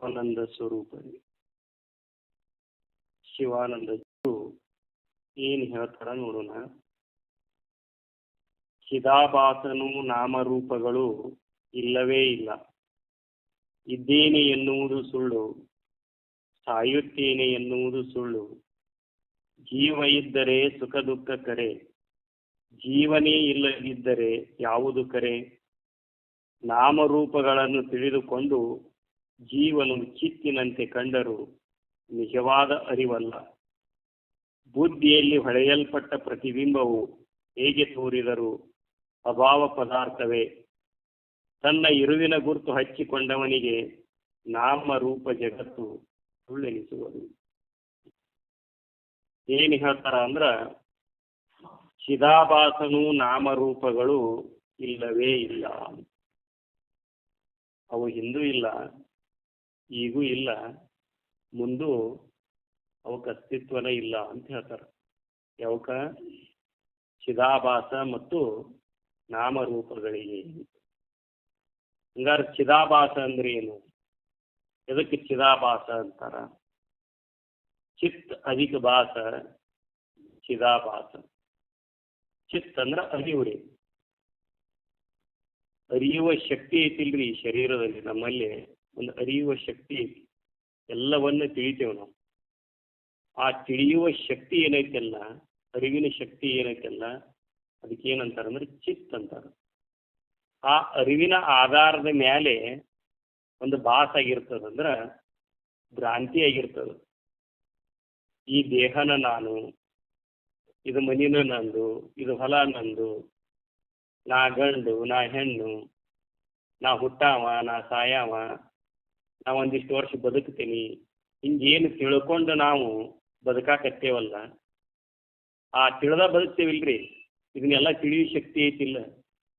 ಆನಂದ ಸ್ವರೂಪರೇ. ಶಿವಾನಂದ ಏನು ಹೇಳ್ತಾರ ನೋಡೋಣ. ಚಿದಾಭಾಸನು ನಾಮರೂಪಗಳು ಇಲ್ಲವೇ ಇಲ್ಲ. ಇದ್ದೇನೆ ಎನ್ನುವುದು ಸುಳ್ಳು, ಸಾಯುತ್ತೇನೆ ಎನ್ನುವುದು ಸುಳ್ಳು. ಜೀವ ಇದ್ದರೆ ಸುಖ ದುಃಖ ಕರೆ, ಜೀವನೇ ಇಲ್ಲದಿದ್ದರೆ ಯಾವುದು ಕರೆ. ನಾಮರೂಪಗಳನ್ನು ತಿಳಿದುಕೊಂಡು ಜೀವನು ಚಿತ್ತಿನಂತೆ ಕಂಡರೂ ನಿಜವಾದ ಅರಿವಲ್ಲ. ಬುದ್ಧಿಯಲ್ಲಿ ಹೊಳೆಯಲ್ಪಟ್ಟ ಪ್ರತಿಬಿಂಬವು ಹೇಗೆ ತೋರಿದರೂ ಅಭಾವ ಪದಾರ್ಥವೇ. ತನ್ನ ಇರುವಿನ ಗುರುತು ಹಚ್ಚಿಕೊಂಡವನಿಗೆ ನಾಮರೂಪ ಜಗತ್ತು ಸುಳ್ಳೆನಿಸುವುದು. ಏನು ಹೇಳ್ತಾರ ಅಂದ್ರ, ಚಿದಾಭಾಸನು ನಾಮರೂಪಗಳು ಇಲ್ಲವೇ ಇಲ್ಲ. ಅವು ಹಿಂದೂ ಇಲ್ಲ, ಈಗೂ ಇಲ್ಲ, ಮುಂದೂ ಅವಕ್ಕೆ ಅಸ್ತಿತ್ವನೇ ಇಲ್ಲ ಅಂತ ಹೇಳ್ತಾರೆ. ಯಾವಕ? ಚಿದಾಭಾಸ ಮತ್ತು ನಾಮರೂಪಗಳಿಗೆ. ಹಂಗಾರೆ ಚಿದಾಭಾಸ ಅಂದ್ರೆ ಏನು? ಎದಕ್ಕೆ ಚಿದಾಭಾಸ ಅಂತಾರ? ಚಿತ್ ಅಧಿಕ ಭಾಸ ಚಿದಾಭಾಸ. ಚಿತ್ ಅಂದ್ರೆ ಅರಿವುರಿ, ಅರಿಯುವ ಶಕ್ತಿ ಐತಿಲ್ರಿ ಶರೀರದಲ್ಲಿ. ನಮ್ಮಲ್ಲಿ ಒಂದು ಅರಿಯುವ ಶಕ್ತಿ ಐತಿ, ಎಲ್ಲವನ್ನ ತಿಳಿತೇವೆ ನಾವು. ಆ ತಿಳಿಯುವ ಶಕ್ತಿ ಏನೈತಲ್ಲ, ಅರಿವಿನ ಶಕ್ತಿ ಏನೈತಲ್ಲ, ಅದಕ್ಕೇನಂತಾರಂದ್ರೆ ಚಿತ್ ಅಂತಾರ. ಆ ಅರಿವಿನ ಆಧಾರದ ಮೇಲೆ ಒಂದು ಭಾಸ ಆಗಿರ್ತದಂದ್ರೆ ಭ್ರಾಂತಿ ಆಗಿರ್ತದ. ಈ ದೇಹನ ನಾನು, ಇದು ಮನಿನ ನಂದು, ಇದು ಹೊಲ ನಂದು, ನಾ ಗಂಡು ನಾ ಹೆಣ್ಣು, ನಾ ಹುಟ್ಟಾವ ನಾ ಸಾಯಾವ, ನಾ ಒಂದಿಷ್ಟು ವರ್ಷ ಬದುಕ್ತೀನಿ, ಹಿಂಗೇನು ತಿಳ್ಕೊಂಡು ನಾವು ಬದುಕಾಕತ್ತೇವಲ್ಲ, ಆ ತಿಳಿದ ಬದುಕ್ತೇವಿಲ್ರಿ, ಇದನ್ನೆಲ್ಲ ತಿಳಿಯೋ ಶಕ್ತಿ ಐತಿಲ್ಲ.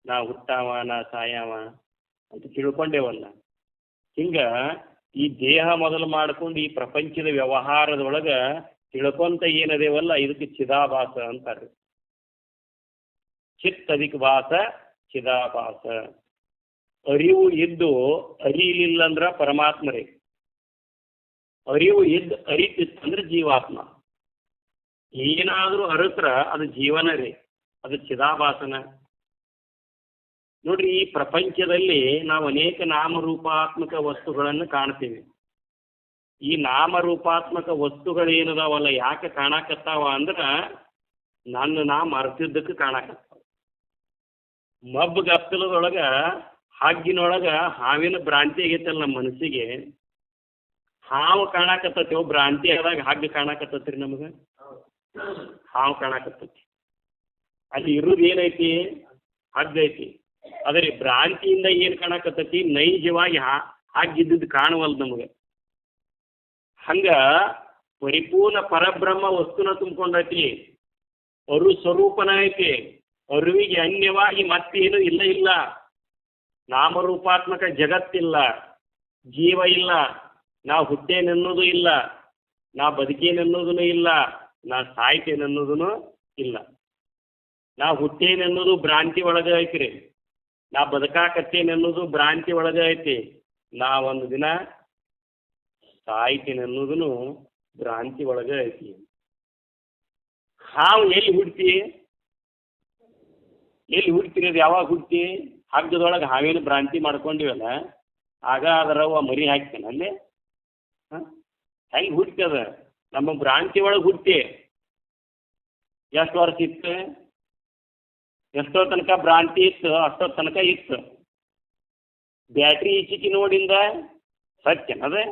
ನಾ ಹುಟ್ಟಾವ ನಾ ಸಾಯಾವ ಅಂತ ತಿಳ್ಕೊಂಡೇವಲ್ಲ. ಹಿಂಗ ಈ ದೇಹ ಮೊದಲು ಮಾಡ್ಕೊಂಡು ಈ ಪ್ರಪಂಚದ ವ್ಯವಹಾರದೊಳಗ ತಿಳ್ಕೊಂತ ಏನದೇವಲ್ಲ, ಇದಕ್ಕೆ ಚಿದಾಭಾಸ ಅಂತಾರೆ. ಚಿತ್ ಅಧಿಕ ಭಾಸ ಚಿದಾಭಾಸ. ಅರಿವು ಇದ್ದು ಅರಿಲಿಲ್ಲ ಅಂದ್ರ ಪರಮಾತ್ಮರೇ, ಅರಿವು ಇದ್ದು ಅರಿತಿತ್ತಂದ್ರೆ ಜೀವಾತ್ಮ. ಏನಾದರೂ ಅರತ್ರ ಅದು ಜೀವನ ರೀ, ಅದು ಚಿದಾಭಾಸನ. ನೋಡ್ರಿ, ಈ ಪ್ರಪಂಚದಲ್ಲಿ ನಾವು ಅನೇಕ ನಾಮರೂಪಾತ್ಮಕ ವಸ್ತುಗಳನ್ನು ಕಾಣ್ತೀವಿ. ಈ ನಾಮರೂಪಾತ್ಮಕ ವಸ್ತುಗಳೇನದಾವಲ್ಲ, ಯಾಕೆ ಕಾಣಕತ್ತಾವ ಅಂದ್ರ ನಾ ಮರ್ತಿದ್ದಕ್ಕೆ ಕಾಣಕತ್ತಾವ. ಮಬ್ಬ ಗತ್ತಲದೊಳಗ ಹಗ್ಗಿನೊಳಗ ಹಾವಿನ ಭ್ರಾಂತಿ ಆಗೈತಲ್ಲ ನಮ್ಮ ಮನಸ್ಸಿಗೆ, ಹಾವು ಕಾಣಕತ್ತೈತಿ. ಭ್ರಾಂತಿ ಆದಾಗ ಹಗ್ಗ ಕಾಣಕತ್ತೈತ್ರಿ ನಮಗೆ, ಹಾವು ಕಾಣಕತ್ತೈತಿ. ಅಲ್ಲಿ ಇರುವುದು ಏನೈತಿ? ಹಗ್ಗ ಐತಿ. ಆದರೆ ಭ್ರಾಂತಿಯಿಂದ ಏನು ಕಾಣಕತ್ತೈತಿ? ನೈಜವಾಗಿ ಹಾಗಿದ್ದು ಕಾಣುವಲ್ದು ನಮಗೆ. ಹಂಗ ಪರಿಪೂರ್ಣ ಪರಬ್ರಹ್ಮ ವಸ್ತುನ ತುಂಬಿಕೊಂಡೈತಿ, ಅರು ಸ್ವರೂಪನ ಐತಿ. ಅರುವಿಗೆ ಅನ್ಯವಾಗಿ ಮತ್ತೇನು ಇಲ್ಲ ಇಲ್ಲ. ನಾಮರೂಪಾತ್ಮಕ ಜಗತ್ತಿಲ್ಲ, ಜೀವ ಇಲ್ಲ, ನಾ ಹುಟ್ಟೇನೆನ್ನೋದು ಇಲ್ಲ, ನಾ ಬದುಕೇನೆನ್ನೋದೂ ಇಲ್ಲ, ನಾ ಸಾಯ್ತೇನೆನ್ನೋದೂ ಇಲ್ಲ. ನಾ ಹುಟ್ಟೇನೆನ್ನೋದು ಭ್ರಾಂತಿ ಒಳಗೆ ಐತ್ರಿ, ನಾ ಬದುಕಾಕತ್ತೇನೆನ್ನೋದು ಭ್ರಾಂತಿ ಒಳಗೆ ಐತಿ, ನಾ ಒಂದು ದಿನ ಸಾಯ್ತೀನಿ ಅನ್ನೋದನ್ನು ಭ್ರಾಂತಿ ಒಳಗೆ ಐತಿ. ಹಾವು ಎಲ್ಲಿ ಹುಡ್ತಿ? ಎಲ್ಲಿ ಹುಡ್ತಿರೋದು? ಯಾವಾಗ ಹುಡ್ತಿ? ಹಗ್ಗದೊಳಗೆ ಹಾವೇನು ಭ್ರಾಂತಿ ಮಾಡ್ಕೊಂಡಿವಲ್ಲ, ಆಗ ಅದರವ ಮರಿ ಹಾಕ್ತೇನೆ ಅಲ್ಲಿ. ಹೆಂಗೆ ಹುಡ್ತದ? ನಮ್ಮ ಭ್ರಾಂತಿ ಒಳಗೆ ಹುಡ್ತಿ. ಎಷ್ಟು ವರ್ಷ ಇತ್ತು? ಎಷ್ಟೋ ತನಕ ಭ್ರಾಂತಿ ಇತ್ತು, ಅಷ್ಟೋ ತನಕ ಇತ್ತು. ಬ್ಯಾಟ್ರಿ ಈಚಿಕಿ ನೋಡಿಂದ ಸತ್ಯ ಅದೇ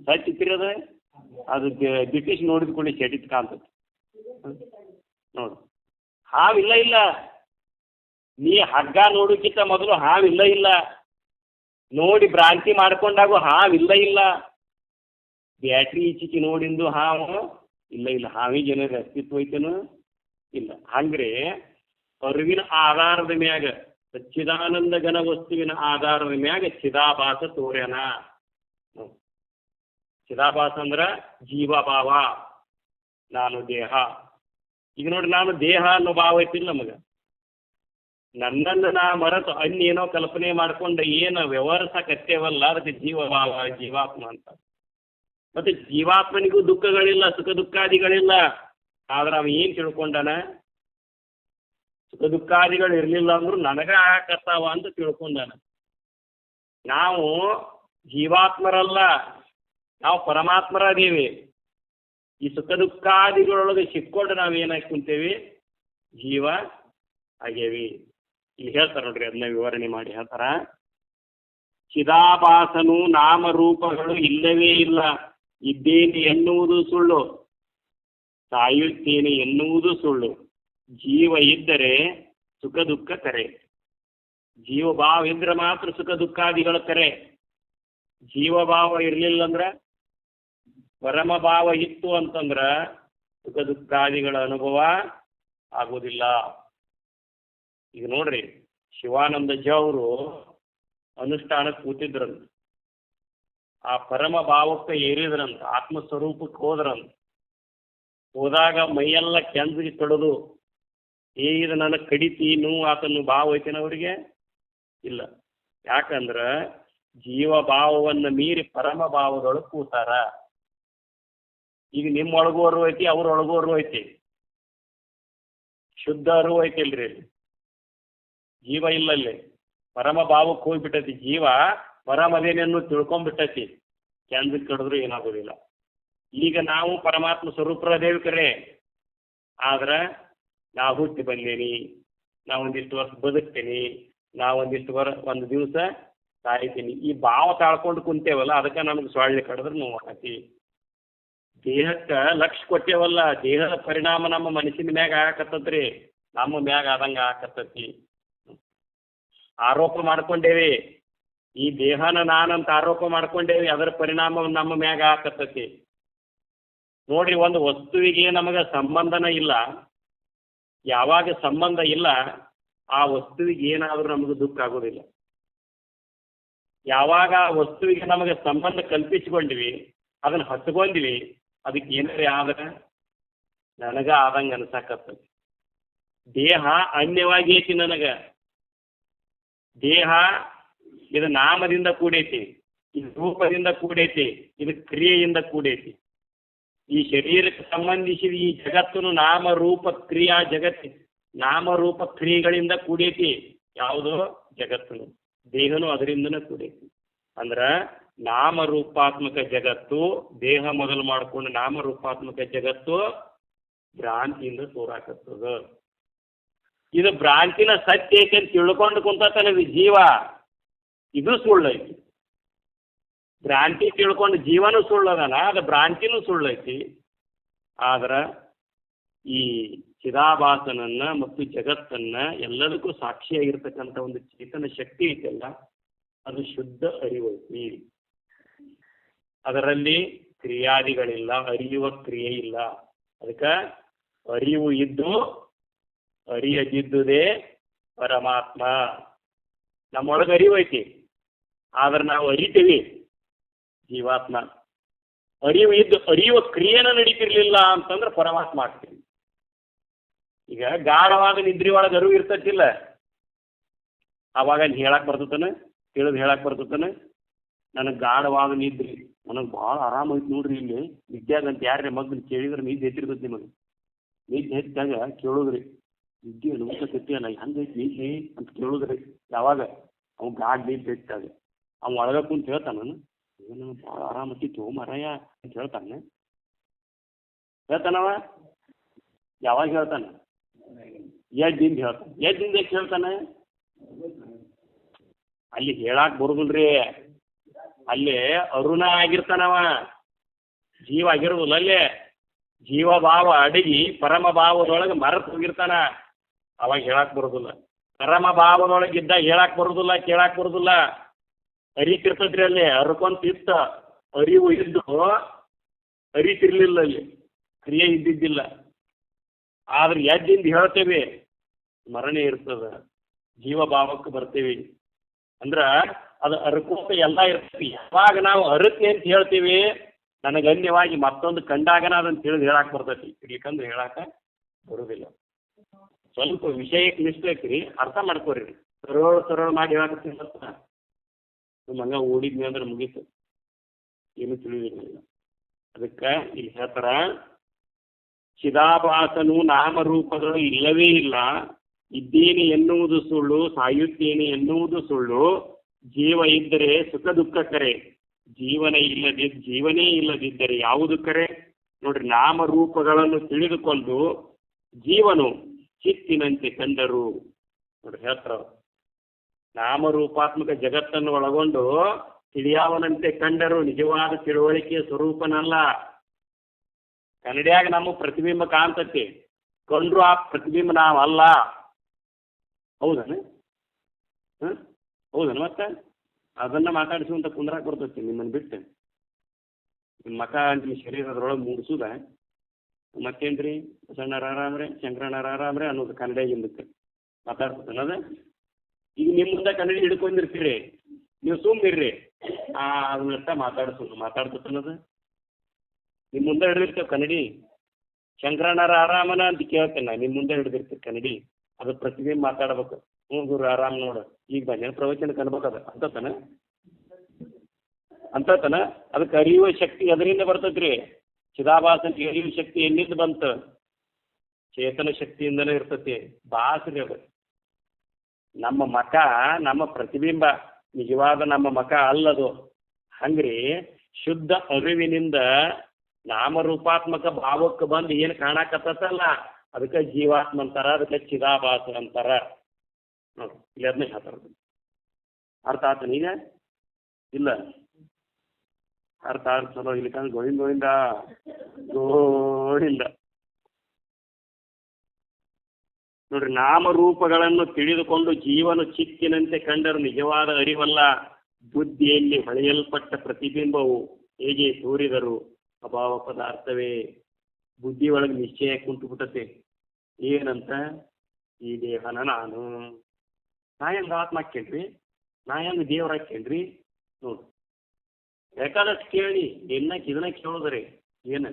ಸತ್ಯ ಇತ್ತಿರದ ಅದು ಬ್ರಿಟಿಷ್ ನೋಡಿದ ಕೂಡ ಕೆಟ್ಟಿತ್ತು ಕಾಣ್ತದೆ ನೋಡು. ಹಾವಿಲ್ಲ ಇಲ್ಲ, ನೀ ಹಗ್ಗ ನೋಡೋಕ್ಕಿಂತ ಮೊದಲು ಹಾವಿಲ್ಲ ಇಲ್ಲ. ನೋಡಿ ಭ್ರಾಂತಿ ಮಾಡ್ಕೊಂಡಾಗು ಹಾವಿಲ್ಲ ಇಲ್ಲ. ಬ್ಯಾಟ್ರಿ ಈಚಿಕಿ ನೋಡಿಂದು ಹಾವು ಇಲ್ಲ ಇಲ್ಲ. ಹಾವಿಗೆ ಏನಾದ್ರು ಅಸ್ತಿತ್ವ ಐತೇನು? ಇಲ್ಲ. ಹಂಗ್ರೆ ಅರಿವಿನ ಆಧಾರದ ಮ್ಯಾಗ, ಸಚ್ಚಿದಾನಂದ ಘನ ವಸ್ತುವಿನ ಆಧಾರದ ಮ್ಯಾಗ ಚಿದಾಭಾಸ ತೋರ್ಯಾನ. ಚಿದಾಭಾಸ ಅಂದ್ರೆ ಜೀವಭಾವ, ನಾನು ದೇಹ. ಈಗ ನೋಡಿ, ನಾನು ದೇಹ ಅನ್ನೋ ಭಾವ ಐತಿಲ್ಲ ನಮಗೆ. ನನ್ನನ್ನು ನಾ ಮರೆತು ಅನ್ನೇನೋ ಕಲ್ಪನೆ ಮಾಡ್ಕೊಂಡು ಏನು ವ್ಯವಹರಿಸಕತ್ತೇವಲ್ಲ ಅದಕ್ಕೆ ಜೀವಭಾವ ಜೀವಾತ್ಮ ಅಂತ. ಮತ್ತು ಜೀವಾತ್ಮನಿಗೂ ದುಃಖಗಳಿಲ್ಲ, ಸುಖ ದುಃಖಾದಿಗಳಿಲ್ಲ. ಆದ್ರೆ ಅವ ಏನು ತಿಳ್ಕೊಂಡಾನ, ಸುಖ ದುಃಖಾದಿಗಳು ಇರಲಿಲ್ಲ ಅಂದ್ರೂ ನನಗ ಆಗಕತ್ತಾವ ಅಂತ ತಿಳ್ಕೊಂಡಾನ. ನಾವು ಜೀವಾತ್ಮರಲ್ಲ, ನಾವು ಪರಮಾತ್ಮರ ಅದೇವಿ. ಈ ಸುಖ ದುಃಖಾದಿಗಳೊಳಗೆ ಸಿಕ್ಕೊಂಡು ನಾವೇನಾಗಿ ಕುಂತೇವಿ, ಜೀವ ಆಗ್ಯೇವಿ. ಇಲ್ಲಿ ಹೇಳ್ತಾರೆ ನೋಡ್ರಿ, ಅದನ್ನ ವಿವರಣೆ ಮಾಡಿ ಹೇಳ್ತಾರ. ಚಿದಾಭಾಸನು ನಾಮರೂಪಗಳು ಇಲ್ಲವೇ ಇಲ್ಲ, ಇದ್ದೇನೆ ಎನ್ನುವುದು ಸುಳ್ಳು, ಸಾಯುತ್ತೇನೆ ಎನ್ನುವುದು ಸುಳ್ಳು. ಜೀವ ಇದ್ದರೆ ಸುಖ ದುಃಖ ಕರೆ. ಜೀವಭಾವ ಇದ್ರೆ ಮಾತ್ರ ಸುಖ ದುಃಖಾದಿಗಳ ಕರೆ. ಜೀವಭಾವ ಇರಲಿಲ್ಲ ಅಂದ್ರೆ, ಪರಮಭಾವ ಇತ್ತು ಅಂತಂದ್ರೆ ಸುಖ ದುಃಖಾದಿಗಳ ಅನುಭವ ಆಗೋದಿಲ್ಲ. ಈಗ ನೋಡ್ರಿ, ಶಿವಾನಂದಜ್ಜ ಅವರು ಅನುಷ್ಠಾನಕ್ಕೆ ಕೂತಿದ್ರಂತ. ಆ ಪರಮ ಭಾವಕ್ಕೆ ಏರಿದ್ರಂತ, ಆತ್ಮಸ್ವರೂಪಕ್ಕೆ ಹೋದ್ರಂತ. ಹೋದಾಗ ಮೈಯೆಲ್ಲ ಕೆಂದಿಗೆ ತೊಳೆದು, ಇದು ನನಗೆ ಕಡಿತಿ ನೋವು ಆತನು ಭಾವ ಐತೇನ ಅವರಿಗೆ ಇಲ್ಲ. ಯಾಕಂದ್ರೆ ಜೀವಭಾವವನ್ನು ಮೀರಿ ಪರಮ ಭಾವದೊಳಗೆ ಕೂತಾರ. ಈಗ ನಿಮ್ಮೊಳಗೂ ಅರಿವು ಐತಿ, ಅವ್ರೊಳಗೂ ಅರಿವು ಐತಿ, ಶುದ್ಧ ಅರಿವು ಐತಿಲ್ರಿ. ಜೀವ ಇಲ್ಲಲ್ಲಿ ಪರಮ ಭಾವಕ್ಕೆ ಹೋಗ್ಬಿಟ್ಟೈತಿ. ಜೀವ ಪರಮದೇನೆಯನ್ನು ತಿಳ್ಕೊಂಡ್ಬಿಟ್ಟೈತಿ. ಕೆಂದಕ್ಕೆ ಕಡಿದ್ರು ಏನಾಗೋದಿಲ್ಲ. ಈಗ ನಾವು ಪರಮಾತ್ಮ ಸ್ವರೂಪರ ದೇವಿಕರೇ. ಆದ್ರೆ ನಾವು ಹುಟ್ಟಿ ಬಂದೇನಿ, ನಾವು ಒಂದಿಷ್ಟು ವರ್ಷ ಬದುಕ್ತೇನೆ, ನಾವು ಒಂದು ದಿವಸ ಸಾಯ್ತೀನಿ. ಈ ಭಾವ ತಾಳ್ಕೊಂಡು ಕುಂತೇವಲ್ಲ, ಅದಕ್ಕೆ ನಮ್ಗೆ ಸೊಳ್ಳೆ ಕಡಿದ್ರೆ ನೋವು ಆಗತಿ. ದೇಹಕ್ಕೆ ಲಕ್ಷ ಕೊಟ್ಟೇವಲ್ಲ, ದೇಹದ ಪರಿಣಾಮ ನಮ್ಮ ಮನಸ್ಸಿನ ಮ್ಯಾಗ ಆಗಕತ್ತದ್ರಿ, ನಮ್ಮ ಮ್ಯಾಗ ಆದಂಗೆ ಆಗಕತ್ತತಿ. ಆರೋಪ ಮಾಡ್ಕೊಂಡೇವಿ, ಈ ದೇಹನ ನಾನಂತ ಆರೋಪ ಮಾಡ್ಕೊಂಡೇವಿ, ಅದರ ಪರಿಣಾಮ ನಮ್ಮ ಮ್ಯಾಗ ಆಗಕತ್ತತಿ. ನೋಡ್ರಿ, ಒಂದು ವಸ್ತುವಿಗೆ ನಮಗೆ ಸಂಬಂಧನ ಇಲ್ಲ. ಯಾವಾಗ ಸಂಬಂಧ ಇಲ್ಲ, ಆ ವಸ್ತುವಿಗೆ ಏನಾದರೂ ನಮಗೆ ದುಃಖ ಆಗೋದಿಲ್ಲ. ಯಾವಾಗ ಆ ವಸ್ತುವಿಗೆ ನಮಗೆ ಸಂಬಂಧ ಕಲ್ಪಿಸಿಕೊಂಡಿವಿ, ಅದನ್ನು ಹಚ್ಕೊಂಡಿವಿ, ಅದಕ್ಕೆ ಏನಾರೇ ಆದ್ರೆ ನನಗ ಆದಂಗೆ ಅನ್ಸಾಕತ್ತೈತಿ. ದೇಹ ಅನ್ಯವಾಗಿ ಐತಿ ನನಗೆ. ದೇಹ ಇದು ನಾಮದಿಂದ ಕೂಡೈತಿ, ಇದು ರೂಪದಿಂದ ಕೂಡೈತಿ, ಇದು ಕ್ರಿಯೆಯಿಂದ ಕೂಡೈತಿ. ಈ ಶರೀರಕ್ಕೆ ಸಂಬಂಧಿಸಿದ ಈ ಜಗತ್ತನ್ನು ನಾಮರೂಪ ಕ್ರಿಯಾ ಜಗತ್ತು, ನಾಮರೂಪ ಕ್ರಿಯೆಗಳಿಂದ ಕೂಡೈತಿ. ಯಾವುದು ಜಗತ್ತನು, ದೇಹನು ಅದರಿಂದನೇ ಕೂಡೈತಿ. ಅಂದ್ರೆ ನಾಮರೂಪಾತ್ಮಕ ಜಗತ್ತು, ದೇಹ ಮೊದಲು ಮಾಡಿಕೊಂಡು ನಾಮರೂಪಾತ್ಮಕ ಜಗತ್ತು ಭ್ರಾಂತಿಯಿಂದ ತೋರಾಕತ್ತದ. ಇದು ಭ್ರಾಂತಿನ ಸತ್ಯ ಐತೆ ಅಂತ ತಿಳ್ಕೊಂಡು ಕುಂತಾನೆ ಜೀವ. ಇದು ಸುಳ್ಳೈತಿ. ಭ್ರಾಂತಿ ತಿಳ್ಕೊಂಡು ಜೀವನೂ ಸುಳ್ಳದನ, ಅದು ಭ್ರಾಂತಿನೂ ಸುಳ್ಳೈತಿ. ಆದ್ರೆ ಈ ಚಿದಾಭಾಸನನ್ನ ಮತ್ತು ಜಗತ್ತನ್ನ ಎಲ್ಲದಕ್ಕೂ ಸಾಕ್ಷಿಯಾಗಿರ್ತಕ್ಕಂಥ ಒಂದು ಚೇತನ ಶಕ್ತಿ ಐತಲ್ಲ, ಅದು ಶುದ್ಧ ಅರಿವೈತಿ. ಅದರಲ್ಲಿ ಕ್ರಿಯಾದಿಗಳಿಲ್ಲ, ಅರಿಯುವ ಕ್ರಿಯೆ ಇಲ್ಲ. ಅದಕ್ಕೆ ಅರಿವು ಇದ್ದು ಅರಿಯದಿದ್ದುದೇ ಪರಮಾತ್ಮ. ನಮ್ಮೊಳಗೆ ಅರಿವೈತಿ, ಆದ್ರೆ ನಾವು ಅರಿತೀವಿ ಜೀವಾತ್ಮ. ಅರಿವು ಇದ್ದು ಅರಿಯುವ ಕ್ರಿಯೆನ ನಡೀತಿರ್ಲಿಲ್ಲ ಅಂತಂದ್ರೆ ಪರಮಾತ್ಮ ಆಗ್ತೀವಿ. ಈಗ ಗಾಢವಾದ ನಿದ್ರಿ ಒಳಗೆ ಅರಿವು ಇರ್ತೈತಿಲ್ಲ, ಅವಾಗ ಹೇಳಕ್ಕೆ ಬರ್ತತಾನೆ, ತಿಳಿದು ಹೇಳಕ್ಕೆ ಬರ್ತತಾನೆ, ನನಗೆ ಗಾಢವಾದ ನಿದ್ರಿ, ನನಗೆ ಭಾಳ ಆರಾಮೈತಿ ನೋಡ್ರಿ. ಇಲ್ಲಿ ನಿದ್ಯಾಗಂತ ಯಾರೇ ಮಗ್ಳು ಕೇಳಿದ್ರೆ ನಿದ್ದೆ ಹೆಚ್ಚಿರ್ತೈತಿ. ನಿಮಗೆ ನಿದ್ದೆ ಹೆಚ್ಚಾಗ ಕೇಳೋದ್ರಿ, ನಿದ್ದೆ ಅನುಭವಿಸಕತ್ತಿ ಅಲ್ಲ, ಹೆಂಗೈತಿ ನಿದ್ದೆ ಅಂತ ಕೇಳೋದ್ರಿ. ಯಾವಾಗ ಅವ್ನು ಗಾಢ ನಿದ್ದೆ ಹೆಚ್ಚಾಗ ಅವ್ನು ಒಳಗೆ ಕುಂತ ಹೇಳ್ತಾನ, ನನಗೆ ಭಾಳ ಆರಾಮತ್ತಿತ್ತು ಮರಯ್ಯ ಅಂತ ಹೇಳ್ತಾನೆ. ಹೇಳ್ತಾನವ ಯಾವಾಗ ಹೇಳ್ತಾನೆ? ಎದ್ದಿಂದ ಹೇಳ್ತಾನೆ. ಎದ್ದಿಂದ ಯಾಕೆ ಹೇಳ್ತಾನೆ? ಅಲ್ಲಿ ಹೇಳಾಕ್ ಬರುದಿಲ್ರಿ. ಅಲ್ಲಿ ಅರುಣ ಆಗಿರ್ತಾನವ, ಜೀವ ಆಗಿರೋದಿಲ್ಲ. ಅಲ್ಲೇ ಜೀವಭಾವ ಅಡಗಿ ಪರಮ ಭಾವದೊಳಗೆ ಮರೆತು ಹೋಗಿರ್ತಾನ, ಅವಾಗ ಹೇಳಾಕ್ ಬರೋದಿಲ್ಲ. ಪರಮ ಭಾವದೊಳಗಿದ್ದಾಗ ಹೇಳಾಕ್ ಬರೋದಿಲ್ಲ, ಕೇಳಾಕ್ ಬರೋದಿಲ್ಲ. ಅರಿತಿರ್ತದ್ರಿ ಅಲ್ಲಿ, ಅರ್ಕೊಂತಿತ್ತ. ಅರಿವು ಇದ್ದು ಅರಿತಿರ್ಲಿಲ್ಲ, ಅಲ್ಲಿ ಕ್ರಿಯೆ ಇದ್ದಿದ್ದಿಲ್ಲ. ಆದ್ರೆ ಎದ್ದಿಂದ ಹೇಳ್ತೇವೆ, ಸ್ಮರಣೆ ಇರ್ತದ, ಜೀವಭಾವಕ್ಕೆ ಬರ್ತೇವೆ. ಅಂದ್ರ ಅದು ಅರ್ಕೋತ ಎಲ್ಲ ಇರ್ತೈತಿ. ಯಾವಾಗ ನಾವು ಅರತ್ನೆ ಅಂತ ಹೇಳ್ತೀವಿ, ನನಗೆ ಅನ್ಯವಾಗಿ ಮತ್ತೊಂದು ಕಂಡಾಗನ ಅದನ್ನು ತಿಳಿದು ಹೇಳಾಕ್ ಬರ್ತೈತಿ. ಇಡ್ಲಿಕ್ಕಂದ್ರೆ ಹೇಳಾಕ ಬರುದಿಲ್ಲ. ಸ್ವಲ್ಪ ವಿಷಯಕ್ಕೆ ಮಿಸ್ಟೇಕ್ ರೀ, ಅರ್ಥ ಮಾಡ್ಕೋರಿ. ಸರಳ ಮಾಡಿ ಹೇಳಕತ್ತೀನಿ ಗೊತ್ತಾ? ನಿಮ್ಮ ಹಂಗ ಓಡಿದ್ವಿ ಅಂದ್ರೆ ಮುಗೀತು, ಏನು ತಿಳಿದಿರಲಿಲ್ಲ. ಅದಕ್ಕೆ ಇಲ್ಲಿ ಹೇಳ್ತಾರ, ಚಿದಾಭಾಸನು ನಾಮರೂಪಗಳು ಇಲ್ಲವೇ ಇಲ್ಲ, ಇದ್ದೇನೆ ಎನ್ನುವುದು ಸುಳ್ಳು, ಸಾಯುತ್ತೇನೆ ಎನ್ನುವುದು ಸುಳ್ಳು, ಜೀವ ಇದ್ದರೆ ಸುಖ ದುಃಖ ಕರೆ, ಜೀವನೇ ಇಲ್ಲದಿದ್ದರೆ ಯಾವುದು ಕರೆ? ನೋಡ್ರಿ, ನಾಮರೂಪಗಳನ್ನು ತಿಳಿದುಕೊಂಡು ಜೀವನು ಚಿತ್ತಿನಂತೆ ಕಂಡರು. ನೋಡ್ರಿ ಹೇಳ್ತಾರ, ನಾಮರೂಪಾತ್ಮಕ ಜಗತ್ತನ್ನು ಒಳಗೊಂಡು ತಿಳಿಯಾವನಂತೆ ಕಂಡರು, ನಿಜವಾದ ತಿಳುವಳಿಕೆಯ ಸ್ವರೂಪನಲ್ಲ. ಕನ್ನಡಿಯಾಗ ನಮ್ಮ ಪ್ರತಿಬಿಂಬ ಕಾಣ್ತತಿ, ಕಂಡ್ರು ಆ ಪ್ರತಿಬಿಂಬ ನಾವಲ್ಲ. ಹೌದನ? ಹೌದನ? ಮತ್ತೆ ಅದನ್ನ ಮಾತಾಡಿಸುವಂತ ಕುಂದ್ರಾಕ್ ಬರ್ತೈತಿ ನಿಮ್ಮನ್ನು ಬಿಟ್ಟು. ನಿಮ್ಮ ಮಕ ನಿಮ್ಮ ಶರೀರದ್ರೊಳಗೆ ಮೂಡಿಸುದ ಮತ್ತೇನ್ರಿ? ಸಣ್ಣರಾರ ಶಂಕರಣ್ಣರಾರ ಅನ್ನೋದು ಕನ್ನಡ ಹಿಂದಕ್ಕೆ ಮಾತಾಡ್ತದ. ಈಗ ನಿಮ್ಮ ಮುಂದೆ ಕನ್ನಡ ಹಿಡ್ಕೊಂಡಿರ್ತೀರಿ, ನೀವು ಸುಮ್ಮಿರ್ರಿ, ಅದನ್ನಷ್ಟ ಮಾತಾಡ್ತನ್ನೋದು ನಿಮ್ಮ ಮುಂದೆ ಹಿಡಿದಿರ್ತೇವೆ ಕನ್ನಡಿ. ಶಂಕರಣ್ಣರ ಆರಾಮನ ಅಂತ ಕೇಳ್ತೇನೆ, ನಿಮ್ಮ ಮುಂದೆ ಹಿಡಿದಿರ್ತೀವಿ ಕನ್ನಡಿ. ಅದು ಪ್ರತಿಬಿಂಬ ಮಾತಾಡ್ಬೇಕು. ಗುರು ಆರಾಮ್ ನೋಡು, ಈಗ ಬಂದೇನು ಪ್ರವಚನ ಕನ್ಬೇಕದ ಅಂತತನ. ಅದಕ್ಕೆ ಅರಿಯುವ ಶಕ್ತಿ ಅದರಿಂದ ಬರ್ತದ್ರಿ. ಚಿದಾಭಾಸನಿಗೆ ಅರಿಯುವ ಶಕ್ತಿ ಎಲ್ಲಿಂದ ಬಂತು? ಚೇತನ ಶಕ್ತಿಯಿಂದನೇ ಇರ್ತತಿ. ಬಾಸ್ರಿ ಅದು. ನಮ್ಮ ಮಕ ನಮ್ಮ ಪ್ರತಿಬಿಂಬ, ನಿಜವಾದ ನಮ್ಮ ಮಕ ಅಲ್ಲದು. ಹಂಗ್ರಿ ಶುದ್ಧ ಅರಿವಿನಿಂದ ನಾಮರೂಪಾತ್ಮಕ ಭಾವಕ್ಕೆ ಬಂದು ಏನು ಕಾಣಕತ್ತಲ್ಲ, ಅದಕ್ಕೆ ಜೀವಾತ್ಮ ಅಂತಾರ, ಅದಕ್ಕೆ ಚಿದಾಭಾಸ ಅಂತಾರ. ನೋಡಿ, ಇಲ್ಲಿ ಅದನ್ನೇ ಹೇಳ್ತಾರ. ಅರ್ಥ ಆತ ಈಗ? ಇಲ್ಲ ಅರ್ಥ ಚಲೋ ಇಲ್ಲಿಕಂದ್ರೆ ಗೋವಿಂದ ನೋಡ್ರಿ, ನಾಮರೂಪಗಳನ್ನು ತಿಳಿದುಕೊಂಡು ಜೀವನ ಚಿತ್ತಿನಂತೆ ಕಂಡರು, ನಿಜವಾದ ಅರಿವಲ್ಲ. ಬುದ್ಧಿಯಲ್ಲಿ ಹೊಳೆಯಲ್ಪಟ್ಟ ಪ್ರತಿಬಿಂಬವು ಹೇಗೆ ತೋರಿದರು ಅಭಾವ ಪದಾರ್ಥವೇ. ಬುದ್ಧಿ ಒಳಗೆ ನಿಶ್ಚಯ ಕುಂಟುಬಿಟ್ಟತೆ. ಏನಂತ? ಈ ದೇಹನ ನಾನು ಹೆಂಗೆ ಆತ್ಮ ಹಾಕೇನ್ರಿ, ನಾ ಹೆಂಗೆ ದೇವ್ರ ಹಾಕೇನ್ರಿ? ನೋಡ್ರಿ, ಬೇಕಾದಷ್ಟು ಕೇಳಿ, ಇದನ್ನ ಕೇಳೋದ್ರಿ. ಏನು?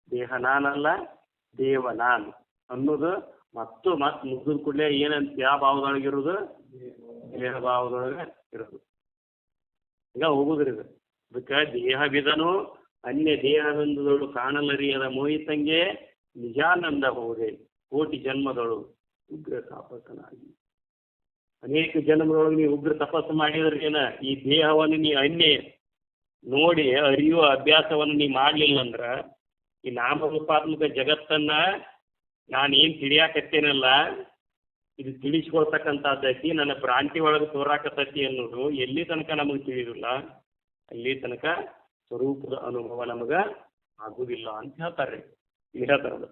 ದೇಹ ನಾನಲ್ಲ, ದೇವ ನಾನು ಅನ್ನೋದು ಮತ್ತು ಮುಗಿದ ಕೂಡಲೇ ಏನಂತ ಯಾವ ಭಾವದೊಳಗಿರೋದು? ದೇಹ ಭಾವದೊಳಗೆ ಇರೋದು. ಈಗ ಹೋಗುದ್ರಿ ಇದು. ಅದಕ್ಕೆ ದೇಹವಿದನು ಅನ್ಯ ದೇಹವೆಂದುದಳು ಕಾಣಲರಿಯದ ಮೋಹಿತಂಗೆ ನಿಜಾನಂದ ಹೋದೆ ಕೋಟಿ ಜನ್ಮದಳು ಉಗ್ರ ತಾಪಕನಾಗಿ. ಅನೇಕ ಜನ್ಮದೊಳಗೆ ನೀವು ಉಗ್ರ ತಪಸ್ಸು ಮಾಡಿದ್ರೆ ಏನ, ಈ ದೇಹವನ್ನು ನೀ ಅನ್ಯ ನೋಡಿ ಅರಿಯುವ ಅಭ್ಯಾಸವನ್ನು ನೀ ಮಾಡಲಿಲ್ಲ ಅಂದ್ರೆ, ಈ ನಾಮರೂಪಾತ್ಮಕ ಜಗತ್ತನ್ನ ನಾನೇನು ತಿಳಿಯಾಕತ್ತೇನಲ್ಲ, ಇದು ತಿಳಿಸ್ಕೊಳ್ತಕ್ಕಂಥದ್ದೈತಿ, ನನ್ನ ಭ್ರಾಂತಿ ಒಳಗೆ ತೋರಾಕತ್ತೈತಿ ಅನ್ನೋದು ಎಲ್ಲಿ ತನಕ ನಮಗೆ ತಿಳಿದಿಲ್ಲ, ಅಲ್ಲಿ ತನಕ ಸ್ವರೂಪದ ಅನುಭವ ನಮಗೆ ಆಗುವುದಿಲ್ಲ ಅಂತ ಹೇಳ್ತಾರೆ. ಇಲ್ಲಿ ಹೇಳ್ತಾರದು,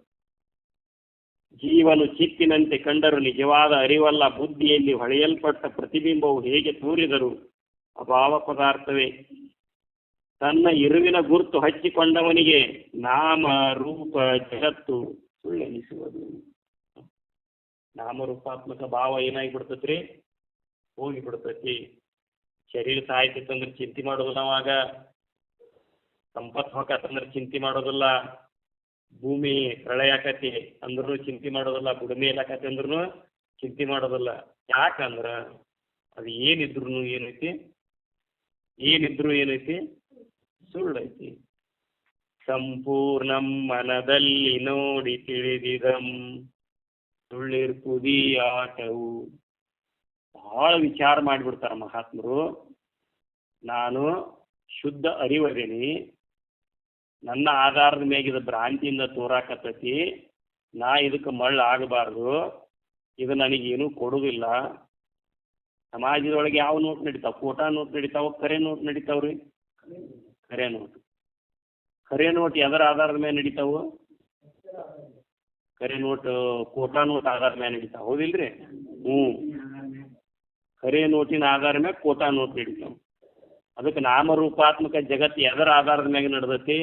ಜೀವನು ಚಿತ್ತಿನಂತೆ ಕಂಡರು, ನಿಜವಾದ ಅರಿವಲ್ಲ. ಬುದ್ಧಿಯಲ್ಲಿ ಹೊಳೆಯಲ್ಪಟ್ಟ ಪ್ರತಿಬಿಂಬವು ಹೇಗೆ ತೋರಿದರು ಅಭಾವ ಪದಾರ್ಥವೇ. ತನ್ನ ಇರುವಿನ ಗುರುತು ಹಚ್ಚಿಕೊಂಡವನಿಗೆ ನಾಮ ರೂಪ ಜಗತ್ತು ಸುಳ್ಳೆನಿಸುವುದು. ನಾಮರೂಪಾತ್ಮಕ ಭಾವ ಏನಾಗಿಬಿಡ್ತೈತ್ರಿ? ಹೋಗಿಬಿಡ್ತೈತಿ. ಶರೀರ ಸಾಯ್ತಂದ್ರೆ ಚಿಂತೆ ಮಾಡೋದಿಲ್ಲ, ಅವಾಗ ಸಂಪತ್ತು ಹೋಗತ್ತಂದ್ರೆ ಚಿಂತೆ ಮಾಡೋದಿಲ್ಲ, ಭೂಮಿ ಪ್ರಳಯ ಆಕತಿ ಅಂದ್ರೂ ಚಿಂತೆ ಮಾಡೋದಿಲ್ಲ, ಬುಡಮೆ ಇಲಾಕತಿ ಅಂದ್ರೂ ಚಿಂತೆ ಮಾಡೋದಿಲ್ಲ. ಯಾಕಂದ್ರೆ ಅದು ಏನಿದ್ರು ಏನೈತಿ? ಸುಳ್ಳೈತಿ. ಸಂಪೂರ್ಣಂ ಮನದಲ್ಲಿ ನೋಡಿ ತಿಳಿದಿದಂ ಸುಳ್ಳಿರ್ಪುದಿ ಆಟವು. ಬಹಳ ವಿಚಾರ ಮಾಡಿಬಿಡ್ತಾರ ಮಹಾತ್ಮರು. ನಾನು ಶುದ್ಧ ಅರಿವದೇನಿ, ನನ್ನ ಆಧಾರದ ಮ್ಯಾಗಿದ ಭ್ರಾಂತಿಯಿಂದ ತೋರಾಕತ್ತೈತಿ, ನಾ ಇದಕ್ಕೆ ಮಳ್ಳು ಆಗಬಾರ್ದು, ಇದು ನನಗೇನು ಕೊಡುವುದಿಲ್ಲ. ಸಮಾಜದೊಳಗೆ ಯಾವ ನೋಟ್ ನಡೀತಾವ? ಕೋಟಾ ನೋಟ್ ನಡೀತಾವ, ಕರೆ ನೋಟ್ ನಡೀತಾವ್ರಿ. ಕರೆ ನೋಟ್ ಎದರ ಆಧಾರದ ಮೇಲೆ ನಡೀತಾವು? ಕರೆ ನೋಟ್ ಕೋಟಾ ನೋಟ್ ಆಧಾರ ಮೇಲೆ ನಡೀತಾವ, ಹೌದಿಲ್ರಿ? ಕರೆ ನೋಟಿನ ಆಧಾರ ಮೇಲೆ ಕೋಟಾ ನೋಟ್ ನಡೀತಾವ. ಅದಕ್ಕೆ ನಾಮರೂಪಾತ್ಮಕ ಜಗತ್ತು ಎದರ ಆಧಾರದ ಮ್ಯಾಗ ನಡೆದೈತಿ?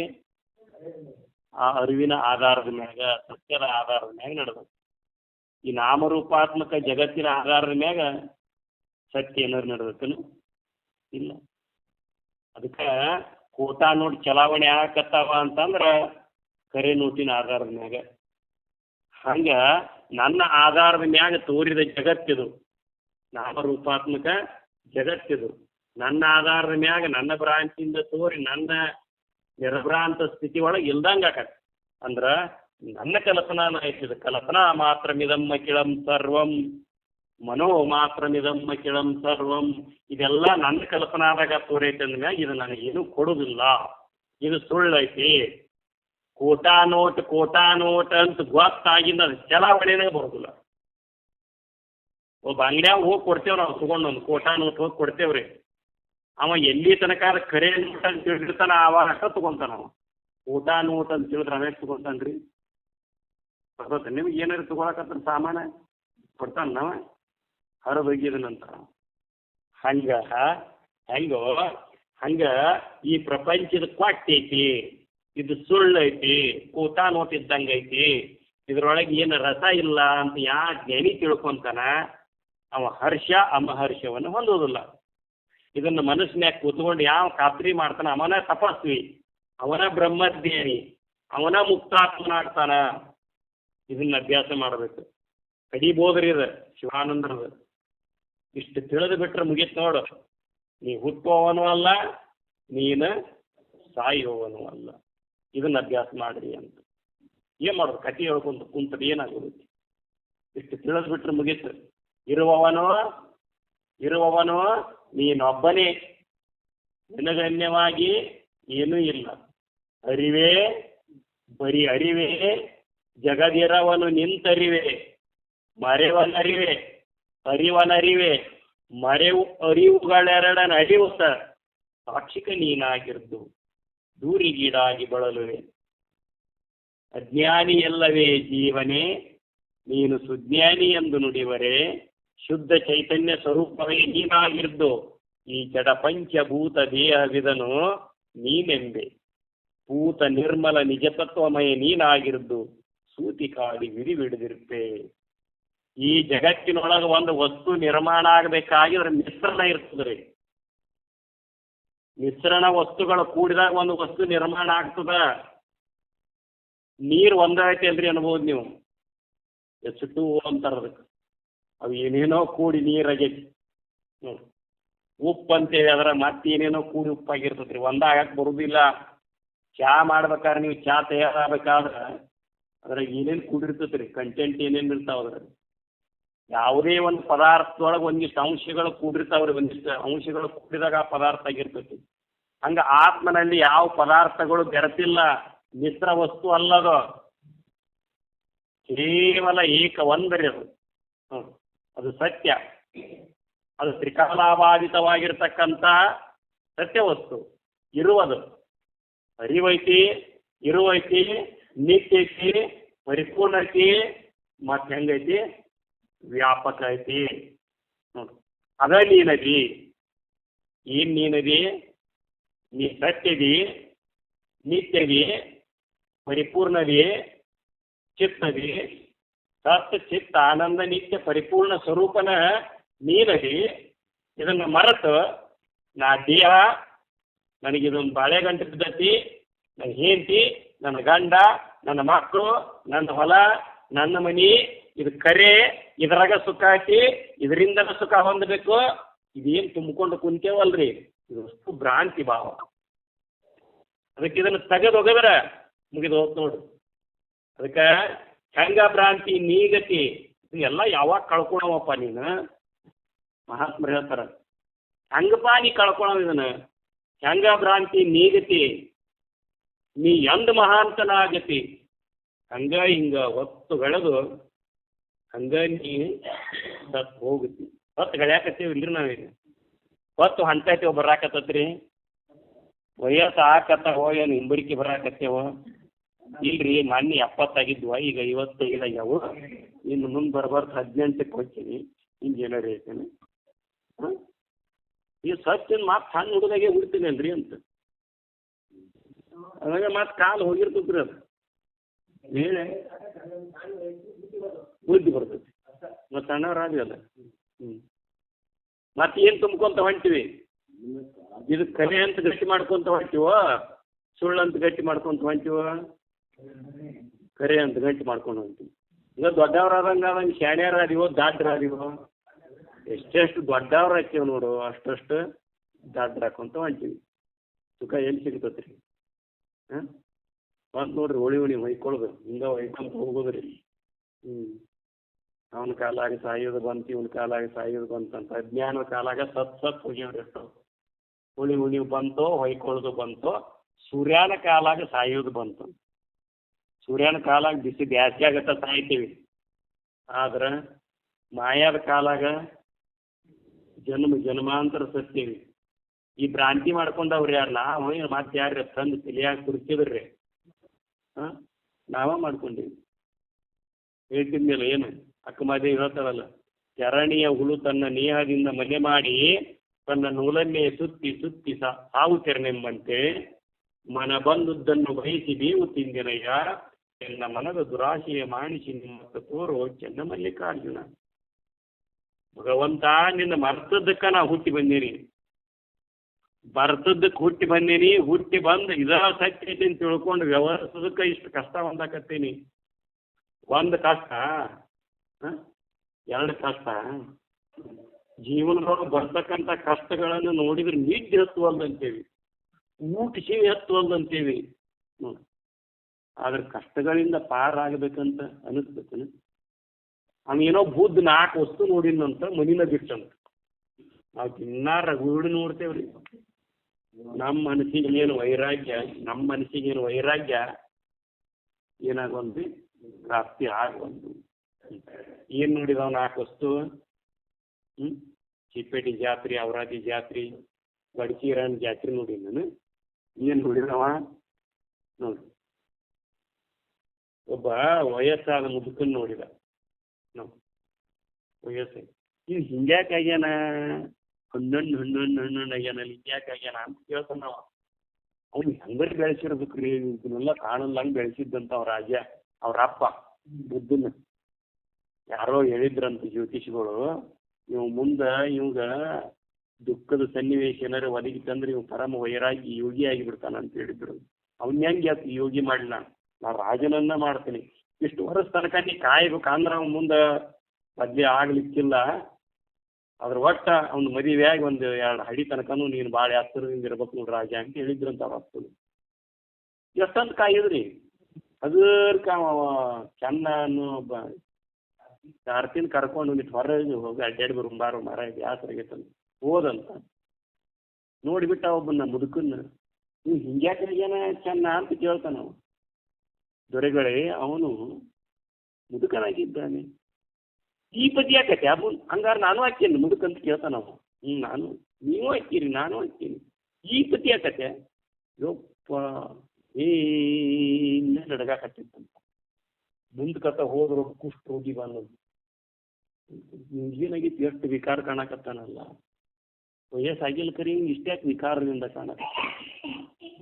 ಆ ಅರಿವಿನ ಆಧಾರದ ಮ್ಯಾಗ, ಸತ್ಯದ ಆಧಾರದ ಮ್ಯಾಗ ನಡೆದೈತಿ. ಈ ನಾಮರೂಪಾತ್ಮಕ ಜಗತ್ತಿನ ಆಧಾರದ ಮ್ಯಾಗ ಸತ್ಯ ಏನಾರು ನಡೆದೈತೇನು? ಇಲ್ಲ. ಅದಕ್ಕೆ ಕೋಟಾ ನೋಟ್ ಚಲಾವಣೆ ಆಗಕತ್ತಾವ ಅಂತಂದ್ರೆ ಕರೆ ನೋಟಿನ ಆಧಾರದ ಮ್ಯಾಗ. ಹಂಗೆ ನನ್ನ ಆಧಾರದ ಮ್ಯಾಗ ತೋರಿದ ಜಗತ್ತಿದು, ನಾಮರೂಪಾತ್ಮಕ ಜಗತ್ತಿದು. ನನ್ನ ಆಧಾರದ ಮ್ಯಾಗ ನನ್ನ ಭ್ರಾಂತಿಯಿಂದ ತೋರಿ ನನ್ನ ನಿರಭ್ರಾಂತ ಸ್ಥಿತಿ ಒಳಗೆ ಇಲ್ದಂಗೆ ಆಕತ್ತೆ. ಅಂದ್ರೆ ನನ್ನ ಕಲ್ಪನಾನ ಐತಿದೆ. ಕಲ್ಪನಾ ಮಾತ್ರ ಮಿದಮ್ಮ ಕಿಳಂ ಸರ್ವಂ, ಮನೋ ಮಾತ್ರ ಮಿದಮ್ಮ ಕಿಳಂ ಸರ್ವಂ. ಇದೆಲ್ಲ ನನ್ನ ಕಲ್ಪನಾದಾಗ ತೋರೈತೆ ಅಂದ್ಮ್ಯಾಗ ಇದು ನನಗೇನು ಕೊಡುದಿಲ್ಲ, ಇದು ಸುಳ್ಳೈತಿ. ಕೋಟಾ ನೋಟ್ ಅಂತ ಗೊತ್ತಾಗಿಂದ ಅದು ಚಲಾವಣೆನೇ ಬರೋದಿಲ್ಲ. ಒಬ್ಬ ಅಂಗಡಿಯಾಗ ಹೋಗಿ ಕೊಡ್ತೇವೆ ನಾವು, ತಗೊಂಡೊಂದು ಕೋಟಾ ನೋಟ್ ಹೋಗಿ ಕೊಡ್ತೇವ್ರಿ. ಅವ ಎಲ್ಲಿ ತನಕ ಅದು ಖರೆ ನೋಟ್ ಅಂತ ತಿಳಿದಿರ್ತಾನ ಅವಾಗ ಅಷ್ಟ ತಗೊಂತಾನ. ಅವ ಕೋಟಾ ನೋಟ್ ಅಂತ ತಿಳಿದ್ರೆ ಅವೇ ತಗೊಂತಾನ್ರಿ. ಬರ್ತದೆ ನಿಮ್ಗೆ ಏನಾರು ತಗೊಳಕತ್ರ ಸಾಮಾನ ಕೊಡ್ತಾನ ನಾವ ಹರದೊಯ್ಗಿದನಂತ. ಹಂಗ ಈ ಪ್ರಪಂಚದ ಕ್ವಾಟ್ಟೈತಿ, ಇದು ಸುಳ್ಳೈತಿ, ಕೋಟಾ ನೋಟ್ ಇದ್ದಂಗೆ ಐತಿ, ಇದ್ರೊಳಗೆ ಏನು ರಸ ಇಲ್ಲ ಅಂತ ಯಾ ಜ್ಞಾನಿ ತಿಳ್ಕೊಂತಾನ ಅವ ಹರ್ಷ ಅಮಹರ್ಷವನ್ನು ಹೊಂದೋದಿಲ್ಲ. ಇದನ್ನು ಮನಸ್ಸಿನ್ಯಾಗ ಕೂತ್ಕೊಂಡು ಯಾವ ಖಾತ್ರಿ ಮಾಡ್ತಾನ ಅವನ ತಪಸ್ವಿ, ಅವನ ಬ್ರಹ್ಮಜ್ಞಾನಿ, ಅವನ ಮುಕ್ತಾತ್ಮನಾಗ್ತಾನ. ಇದನ್ನ ಅಭ್ಯಾಸ ಮಾಡಬೇಕು. ಕಡಿಬೋದ್ರಿ ಇದು ಶಿವಾನಂದರದ. ಇಷ್ಟು ತಿಳಿದು ಬಿಟ್ರೆ ಮುಗೀತು ನೋಡು. ನೀ ಹುಟ್ಟುವವನು ಅಲ್ಲ, ನೀನು ಸಾಯುವವನು ಅಲ್ಲ. ಇದನ್ನ ಅಭ್ಯಾಸ ಮಾಡ್ರಿ ಅಂತ ಏನು ಮಾಡೋದು? ಕಥೆ ಹೇಳ್ಕೊಂತ ಕುಂತದ ಏನಾಗೋದು? ಇಷ್ಟು ತಿಳಿದು ಬಿಟ್ರೆ ಮುಗೀತು. ಇರುವವನು ನೀನೊಬ್ಬನೇ, ನಿನಗನ್ಯವಾಗಿ ಏನೂ ಇಲ್ಲ. ಅರಿವೇ ಬರೀ ಅರಿವೇ, ಜಗದಿರವನು ನಿಂತರಿವೆ, ಮರೆವನರಿವೆ, ಅರಿವನರಿವೆ, ಮರೆವು ಅರಿವುಗಳೆರಡನ ಅರಿವುತ್ತ ಸಾಕ್ಷಿಕ ನೀನಾಗಿರ್ದು ದೂರಿಗೀಡಾಗಿ ಬಳಲುವೆ. ಅಜ್ಞಾನಿ ಎಲ್ಲವೇ ಜೀವನೇ, ನೀನು ಸುಜ್ಞಾನಿ ಎಂದು ನುಡಿವರೆ, ಶುದ್ಧ ಚೈತನ್ಯ ಸ್ವರೂಪವೇ ನೀನಾಗಿರ್ದು ಈ ಜಡ ಪಂಚಭೂತ ದೇಹವಿದನು ನೀನೆಂಬೆ. ಭೂತ ನಿರ್ಮಲ ನಿಜತತ್ವಮಯ ನೀನಾಗಿರ್ದು ಸೂತಿ ಕಾಡಿ ವಿಡಿಬಿಡಿದಿರ್ಪೆ. ಈ ಜಗತ್ತಿನೊಳಗೆ ಒಂದು ವಸ್ತು ನಿರ್ಮಾಣ ಆಗಬೇಕಾಗಿದ್ರೆ ಮಿಶ್ರಣ ಇರ್ತದ್ರಿ. ಮಿಶ್ರಣ ವಸ್ತುಗಳು ಕೂಡಿದಾಗ ಒಂದು ವಸ್ತು ನಿರ್ಮಾಣ ಆಗ್ತದ. ನೀರು ಒಂದೈತೆ ಅಲ್ರಿ ಅನ್ಬೋದು ನೀವು. H2O ಅಂತಾರ ಅದಕ್ಕೆ. ಅವು ಏನೇನೋ ಕೂಡಿ ನೀರಾಗೈತಿ. ಉಪ್ಪು ಅಂತೇಳಿ ಅದರ ಮತ್ತೇನೇನೋ ಕೂಡಿ ಉಪ್ಪಾಗಿರ್ತದ್ರಿ. ಒಂದಾಗಕ್ಕೆ ಬರುದಿಲ್ಲ. ಚಹಾ ಮಾಡ್ಬೇಕಾದ್ರೆ ನೀವು ಚಹಾ ತಯಾರಾಗಬೇಕಾದ್ರೆ ಅದ್ರಾಗ ಏನೇನು ಕೂಡಿರ್ತೈತ್ರಿ, ಕಂಟೆಂಟ್ ಏನೇನು ಇರ್ತಾವ ಅದ್ರಾಗ. ಯಾವುದೇ ಒಂದು ಪದಾರ್ಥದೊಳಗೆ ಒಂದಿಷ್ಟು ಅಂಶಗಳು ಕೂಡಿರ್ತಾವ್ರಿ. ಒಂದಿಷ್ಟು ಅಂಶಗಳು ಕೂಡಿದಾಗ ಆ ಪದಾರ್ಥ ಆಗಿರ್ತೈತಿ. ಹಂಗ ಆತ್ಮನಲ್ಲಿ ಯಾವ ಪದಾರ್ಥಗಳು ಬೆರೆತಿಲ್ಲ, ಮಿಶ್ರ ವಸ್ತು ಅಲ್ಲದು, ಕೇವಲ ಏಕ ಒಂದರಿ ಅದು. ಅದು ಸತ್ಯ. ಅದು ತ್ರಿಕಾಲಾಬಾಧಿತವಾಗಿರ್ತಕ್ಕಂಥ ಸತ್ಯ ವಸ್ತು ಇರುವುದು. ಅರಿವೈತಿ, ಇರುವೈತಿ, ನಿತ್ಯ ಐತಿ, ಪರಿಪೂರ್ಣ ಐತಿ, ಮತ್ತೆ ಹೆಂಗೈತಿ ವ್ಯಾಪಕ ಐತಿ. ಅದ ನೀನದಿ. ಏನ್ ನೀನದಿ? ನೀ ಸತ್ಯದಿ, ನಿತ್ಯದಿ, ಪರಿಪೂರ್ಣದಿ, ಚಿತ್ತದಿ. ಸತ್ ಚಿತ್ತ ಆನಂದ ನಿತ್ಯ ಪರಿಪೂರ್ಣ ಸ್ವರೂಪನ ನೀನದಿ. ಇದನ್ನು ಮರೆತು ನಾ ದೇಹ, ನನಗಿದೊಂದು ಬಾಳೆಗಂಟು ಬಿದ್ದತಿ, ನನ್ನ ಹೆಂಡತಿ, ನನ್ನ ಗಂಡ, ನನ್ನ ಮಕ್ಕಳು, ನನ್ನ ಹೊಲ, ನನ್ನ ಮನಿ, ಇದು ಕರೆ, ಇದ್ರಾಗ ಸುಖ ಐತಿ, ಇದರಿಂದ ಸುಖ ಹೊಂದಬೇಕು. ಇದೇನು ತುಂಬಿಕೊಂಡು ಕುಂತೇವಲ್ರಿ, ಇದು ವಸ್ತು ಭ್ರಾಂತಿ ಭಾವ. ಅದಕ್ಕೆ ಇದನ್ನು ತೆಗೆದೊಗದ್ರೆ ಮುಗಿದು ಹೋದ್ ನೋಡು. ಅದಕ್ಕೆ ಹೆಂಗ ಭ್ರಾಂತಿ ನೀಗತಿ ಎಲ್ಲ ಯಾವಾಗ ಕಳ್ಕೊಳವಪ್ಪ ನೀನು? ಮಹಾತ್ಮರು ಹೇಳ್ತಾರ, ಹೆಂಗಪ್ಪ ನೀ ಕಳ್ಕೊಳವ ಇದನ್ನ? ಹೆಂಗ ಭ್ರಾಂತಿ ನೀಗತಿ? ನೀ ಎಂದ ಮಹಾಂತನಾಗತಿ? ಹಂಗ ಹಿಂಗ ಹೊತ್ತು ಬೆಳೆದು ಹಂಗ ನೀ ಸತ್ ಹೋಗತಿ. ಹೊತ್ತು ಗಳಯಾಕತ್ತೀವಿ ಇಲ್ರಿ ನಾವೀಗ. ಹೊತ್ತು ಹೊಂಟೈತಿವ ಬರಾಕತ್ತತ್ರಿ. ವಯಸ್ಸು ಆಕತ್ತವ, ಏನು ಹಿಂಬರಿಕೆ ಬರಾಕತ್ತೇವ ಇಲ್ರಿ. ಮೊನ್ನೆ 70 ಆಗಿದ್ವ, ಈಗ 55 ಆಗ್ಯಾವು. ಇನ್ನು ಮುಂದೆ ಬರ್ಬಾರ್ದು 18ಕ್ಕೆ ಹೋಗ್ತೀನಿ. ಇಂಜಿನಿಯರ್ ಐತೇನೆ. ಈ ಸತ್ತಿನ ಮಾತು ಸಣ್ಣ ಹುಡುಗಾಗೆ ಹುಡ್ತೀನಿ ಅಲ್ರಿ ಅಂತ. ಅವಾಗ ಮತ್ತೆ ಕಾಲು ಹೋಗಿರ್ತದ್ರಿ. ಅದು ಹೇಳಿ ಬುದ್ಧಿ ಬರ್ತೈತಿ. ಮತ್ತು ಸಣ್ಣವ್ರಾದ್ವಿ ಅಲ್ಲ. ಮತ್ತೆ ಏನು ತುಂಬ್ಕೊಂತ ಹೊಂಟಿವಿ? ಇದು ಕರೆ ಅಂತ ಗಟ್ಟಿ ಮಾಡ್ಕೊಂತ ಹೊಂಟಿವೋ, ಸುಳ್ಳು ಅಂತ ಗಟ್ಟಿ ಮಾಡ್ಕೊಂತ ಹೊಂಟಿವೋ? ಕರೆ ಅಂತ ಗಟ್ಟಿ ಮಾಡ್ಕೊಂಡು ಹೊಂಟಿವಿ. ಈಗ ದೊಡ್ಡವ್ರಾದಂಗೆ ಅದಂಗೆ ಶಾಣ್ಯಾರ ಅದೀವೋ ದಾಡ್ರ ಅದೀವೋ ಎಷ್ಟೆಷ್ಟು ದೊಡ್ಡವ್ರು ಹಾಕ್ಯವ್ ನೋಡು ಅಷ್ಟಷ್ಟು ದಾಡ್ರ ಹಾಕೊಂತ ಹೊಂಟೀವಿ ಸುಖ ಎಲ್ಲಿ ಸಿಗ್ತತ್ರಿ ಹಾಂ ಬಂದು ನೋಡ್ರಿ ಹೋಳಿ ಹೊಯ್ಕೊಳ್ಳೋದು ಹಿಂಗೆ ಹೊಯ್ಕೊಂತ ಹೋಗೋದ್ರಿ ಅವನ ಕಾಲಾಗ ಸಾಯೋದು ಬಂತು ಇವನ ಕಾಲಾಗ ಸಾಯೋದು ಬಂತಂತ ಅಜ್ಞಾನದ ಕಾಲಾಗ ಸತ್ ಹೋಗ್ಯವ್ರಿ ಎಷ್ಟು ಹುಳಿ ಬಂತು ಹೊಯ್ಕೊಳ್ಳೋದು ಬಂತು ಸೂರ್ಯನ ಕಾಲಾಗ ಸಾಯೋದು ಬಂತು ಸೂರ್ಯನ ಕಾಲಾಗ ಬಿಸಿ ಬ್ಯಾಸ್ಗೆ ಆಗತ್ತ ಸಾಯ್ತೀವಿ ಆದ್ರೆ ಮಾಯಾದ ಕಾಲಾಗ ಜನ್ಮಾಂತರ ಸತ್ತೀವಿ ಈ ಭ್ರಾಂತಿ ಮಾಡ್ಕೊಂಡವ್ರಿ ಯಾರು ನಾವು ಮತ್ತೆ ಯಾರು ತಂದು ತಿಳಿಯಾಗ ಕುರ್ತಿದ್ರಿ ಹಾಂ ನಾವ ಮಾಡ್ಕೊಂಡೀವಿ ಹೇಳ್ತಿದ್ಮೇಲೆ ಏನು ಅಕ್ಕಮಾದೇವಿ ಹೇಳ್ತಾರಲ್ಲ ಚರಣಿಯ ಹುಳು ತನ್ನ ನೇಹದಿಂದ ಮನೆ ಮಾಡಿ ತನ್ನ ನೂಲನ್ನೇ ಸುತ್ತಿ ಸಾವು ತೆರನೆಂಬಂತೆ ಮನ ಬಂದುದನ್ನು ಬಯಸಿ ನೀವು ತಿಂದಿನಯ್ಯ ಎನ್ನ ಮನದ ದುರಾಶೆಯ ಮಾಣಿಸಿ ನಿಮ್ಮ ತೋರೋ ಚೆನ್ನ ಮಲ್ಲಿಕಾರ್ಜುನ ಭಗವಂತ ನಿನ್ನ ಮರ್ತದ್ದಕ್ಕ ನಾ ಹುಟ್ಟಿ ಬಂದೀನಿ ಬರ್ತದಕ್ಕೆ ಹುಟ್ಟಿ ಬಂದೀನಿ ಹುಟ್ಟಿ ಬಂದು ಇದ ಸತ್ಯ ಐತಿ ಅಂತ ತಿಳ್ಕೊಂಡು ವ್ಯವಹರಿಸೋದಕ್ಕೆ ಇಷ್ಟು ಕಷ್ಟ ಹೊಂದಾಕತ್ತೀನಿ ಒಂದು ಕಷ್ಟ ಎರಡು ಕಷ್ಟ ಜೀವನದೊಳಗೆ ಬರ್ತಕ್ಕಂಥ ಕಷ್ಟಗಳನ್ನು ನೋಡಿದ್ರೆ ನಿದ್ದೆ ಹತ್ತುವಲ್ದಂತೇವಿ ಊಟಿಸಿ ಹತ್ತುವಲ್ದಂತೇವಿ ನೋಡಿ ಆದ್ರೆ ಕಷ್ಟಗಳಿಂದ ಪಾರಾಗಬೇಕಂತ ಅನಿಸ್ಬೇಕನ ಅವನೇನೋ ಬುದ್ಧ 4 ವಸ್ತು ನೋಡಿನಂತ ಮನಿನ ಬಿಟ್ಟಂತ ನಾವು ದಿನಾ ರಘುವಿಡು ನೋಡ್ತೇವ್ರಿ ನಮ್ಮ ಮನಸ್ಸಿಗೇನು ವೈರಾಗ್ಯ ಏನಾಗೊಂದು ಪ್ರಾಪ್ತಿ ಆಗೊಂದು ಏನು ನೋಡಿದವ 4 ವಸ್ತು ಚಿಪ್ಪೇಟಿ ಜಾತ್ರೆ ಔರಾದಿ ಜಾತ್ರೆ ಬಡ್ಕೀರನ್ ಜಾತ್ರೆ ನೋಡಿ ನಾನು ಏನು ನೋಡಿದವ ನೋಡಿ ಒಬ್ಬ ವಯಸ್ಸಾದ ಮುದುಕನ್ ನೋಡಿದ ನಾವು ವಯಸ್ಸು ಇವ್ ಹಿಂಗ್ಯಾಕೆ ಆಗ್ಯಾನ ಹಣ್ಣು ಆಗ್ಯಾನ ಹಿಂಗ್ಯಾಕೆ ಆಗ್ಯಾನ ಅಂತ ಕೇಳ್ತಾನ ನಾವು ಅವ್ನು ಹೆಂಗರಿ ಬೆಳೆಸಿರ್ಬೇಕ್ರಿ ಇದನ್ನೆಲ್ಲ ಕಾಣಲ್ಲಂಗೆ ಬೆಳೆಸಿದ್ದಂತ ಅವ್ರ ಅಪ್ಪ ಬುದ್ಧನ ಯಾರೋ ಹೇಳಿದ್ರಂತ ಜ್ಯೋತಿಷಿಗಳು ಇವ್ ಮುಂದೆ ಇವಾಗ ದುಃಖದ ಸನ್ನಿವೇಶ ಏನಾರು ಒದಗಿತ್ತಂದ್ರೆ ಇವ್ ಪರಮ ವೈರಾಗಿ ಯೋಗಿ ಆಗಿಬಿಡ್ತಾನ ಅಂತ ಹೇಳಿದ್ರು ಅವ್ನ ಹೆಂಗೆ ಯೋಗಿ ಮಾಡಲಿಲ್ಲ ನಾ ರಾಜನನ್ನ ಮಾಡ್ತೀನಿ ಇಷ್ಟು ವರ್ಷ ತನಕ ನೀ ಕಾಯ್ಬೇಕಂದ್ರೆ ಅವ್ನ ಮುಂದೆ ಮದ್ವೆ ಆಗ್ಲಿಕ್ಕಿಲ್ಲ ಅದ್ರ ಒಟ್ಟ ಅವ್ನ ಮದುವೆಯಾಗಿ 1-2 ಹಡಿ ತನಕನೂ ನೀನು ಭಾಳ ಹತ್ತಿರದಿಂದ ಇರ್ಬೇಕು ನೋಡ್ರಿ ರಾಜ ಅಂತ ಹೇಳಿದ್ರಂತ ಅವ್ರ ಅಪ್ಪನು ಎಷ್ಟಂತ ಕಾಯಿದ್ರಿ ಅದಕ್ಕೆ ಚೆನ್ನ ಕಾರ್ತಿನ ಕರ್ಕೊಂಡು ಒಂದಿಟ್ಟು ಹೊರಗೆ ಹೋಗಿ ಅಡ್ಡಾಡಿ ಬಾರೋ ಮರ ಬ್ಯಾಸರಾಗೈತಂತ ಹೋದಂತ ನೋಡಿಬಿಟ್ಟ ಒಬ್ಬನ ಮುದುಕನ್ನ ನೀವು ಹಿಂಗ್ಯಾಕೆ ಆಗ್ಯಾನ ಚೆನ್ನ ಅಂತ ಕೇಳ್ತಾನ ನಾವು ದೊರೆಗಳೇ ಅವನು ಮುದುಕನಾಗಿದ್ದಾನೆ ಈ ಪತಿ ಯಾಕತ್ತೆ ಹಂಗಾರೆ ನಾನು ಹಾಕ್ತೇನೆ ಮುದುಕಂತ ಕೇಳ್ತಾನ ನಾವು ನಾನು ನೀವು ಹಾಕ್ತೀರಿ ನಾನು ಹಾಕ್ತೀನಿ ಈ ಪತಿ ಯಾಕತ್ತೆ ಯಪ್ಪ ಏನ ನಡಗಾಕತ್ತಿತ್ತಂತ ಮುಂದ್ಕತ್ತ ಹೋದ್ರು ಕುಷ್ಠ ರೋಗಿ ಅನ್ನೋದು ಏನಾಗಿತ್ತು ಎಷ್ಟು ವಿಕಾರ ಕಾಣಕತ್ತಾನಲ್ಲ ವಯಸ್ಸಾಗಿಲ್ಲ ಕರಿ ಇಷ್ಟ್ಯಾಕೆ ವಿಕಾರದಿಂದ ಕಾಣಕತ್ತ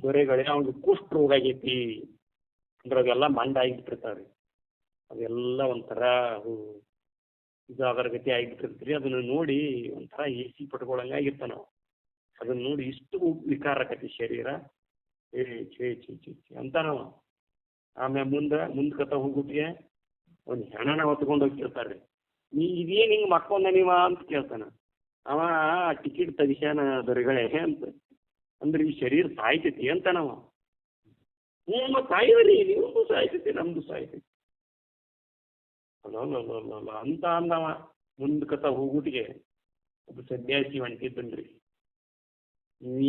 ದೊರೆಗಳೇ ಅವ್ನಿಗೆ ಕುಷ್ಠ ರೋಗ ಆಗೈತಿ ಅಂದ್ರೆ ಅದೆಲ್ಲ ಮಂಡ ಆಗಿಬಿಟ್ಟಿರ್ತಾವ್ರಿ ಅದೆಲ್ಲ ಒಂಥರ ಇದು ಅದರ ಗತಿ ಆಗಿಬಿಟ್ಟಿರ್ತೀರಿ ಅದನ್ನು ನೋಡಿ ಒಂಥರ ಏಸಿ ಪಟ್ಕೊಳಂಗಾಗಿರ್ತಾನ ನಾವು ಅದನ್ನ ನೋಡಿ ಇಷ್ಟು ವಿಕಾರಕತಿ ಶರೀರ ಛೇ ಅಂತ ನಾವು ಆಮೇಲೆ ಮುಂದ್ಕತ್ತ ಹೋಗ್ಬಿಟ್ಟಿಗೆ ಒಂದು ಹೆಣನ ಹೊತ್ಕೊಂಡು ಹೋಗ್ತಿರ್ತಾರೆ ನೀ ಇದೇನು ಹಿಂಗೆ ಮಕ್ಕೊಂದ ನೀವ ಅಂತ ಕೇಳ್ತಾನ ಅವ ಟಿಕೆಟ್ ತೆಗಿಸ್ಯಾನ ದೊರೆಗಳೇ ಅಂತ ಅಂದ್ರೆ ಈ ಶರೀರ ಸಾಯ್ತೈತಿ ಅಂತ ನಾವು ಸಾಯ್ರಿ ನಿಮ್ದು ಸಾಯ್ತೈತಿ ನಮ್ದು ಸಾಯ್ತೈತಿ ಅಲ್ಲ ಅಂತ ಅಂದವ ಮುಂದ್ಕತ್ತ ಹೋಗ್ಬಿಟ್ಟಿಗೆ ಒಬ್ಬ ಸನ್ಯಾಸಿ ಹೊಂಟಿದ್ದನ್ರಿ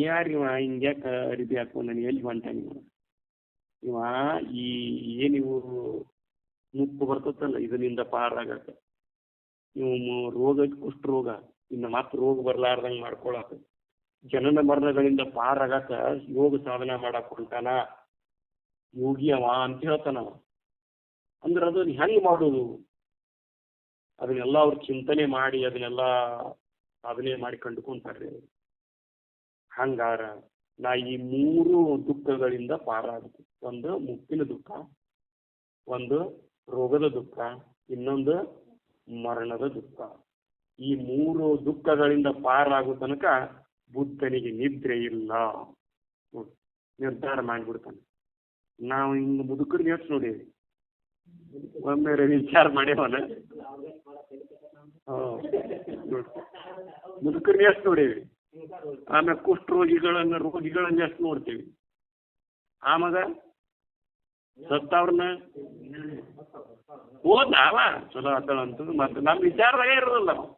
ಯಾರಿವ ಹಿಂಗ್ಯಾಕ ಅರಿಬಿ ಹಾಕೊಂಡು ನನಗೆ ಎಲ್ಲಿ ಹೊಂಟ ಇವ ಏನಿವು ಮುಪ್ಪು ಬರ್ತತ್ತಲ್ಲ ಇದರಿಂದ ಪಾರಾಗತ್ತೆ ಇವು ರೋಗ ಕುಷ್ಠ ರೋಗ ಇನ್ನು ಮತ್ತೆ ರೋಗ ಬರ್ಲಾರ್ದಂಗೆ ಮಾಡ್ಕೊಳಕ ಜನನ ಮರಣಗಳಿಂದ ಪಾರಾಗಕ್ಕ ಯೋಗ ಸಾಧನ ಮಾಡಕ್ ಹೊಂಟಾನ ಯೋಗಿ ಅವ ಅಂತ ಹೇಳ್ತಾನವ ಅಂದ್ರೆ ಅದನ್ನ ಹೆಂಗೆ ಮಾಡೋದು ಅದನ್ನೆಲ್ಲ ಅವ್ರು ಚಿಂತನೆ ಮಾಡಿ ಅದನ್ನೆಲ್ಲ ಸಾಧನೆ ಮಾಡಿ ಕಂಡುಕೊಂತಾರೆ ಹಂಗಾರ ನಾ ಈ 3 ದುಃಖಗಳಿಂದ ಪಾರಾಗಬೇಕು ಒಂದು ಮುಪ್ಪಿನ ದುಃಖ ಒಂದು ರೋಗದ ದುಃಖ ಇನ್ನೊಂದು ಮರಣದ ದುಃಖ ಈ 3 ದುಃಖಗಳಿಂದ ಪಾರಾಗೋ ತನಕ ಬುದ್ಧನಿಗೆ ನಿದ್ರೆ ಇಲ್ಲ ನಿರ್ಧಾರ ಮಾಡಿಬಿಡ್ತಾನೆ ನಾವು ಹಿಂಗೆ ಮುದುಕರಿಗೆ ಎಷ್ಟು ನೋಡೀವಿ ಒಮ್ಮೆ ವಿಚಾರ ಮಾಡ್ಯವನ. ಮುದುಕರನ್ನ ಎಷ್ಟು ನೋಡೀವಿ, ಆಮೇಲೆ ರೋಗಿಗಳನ್ನ ಎಷ್ಟು ನೋಡ್ತೀವಿ, ಆಮಗ ಸತ್ತವ್ರನ್ನ ಹೋದ್ನಾವ ಚಲೋ ಆತಳಂತ. ಮತ್ತೆ ನಮ್ಮ ವಿಚಾರದಾಗ ಇರೋದಲ್ಲ ನಾವು.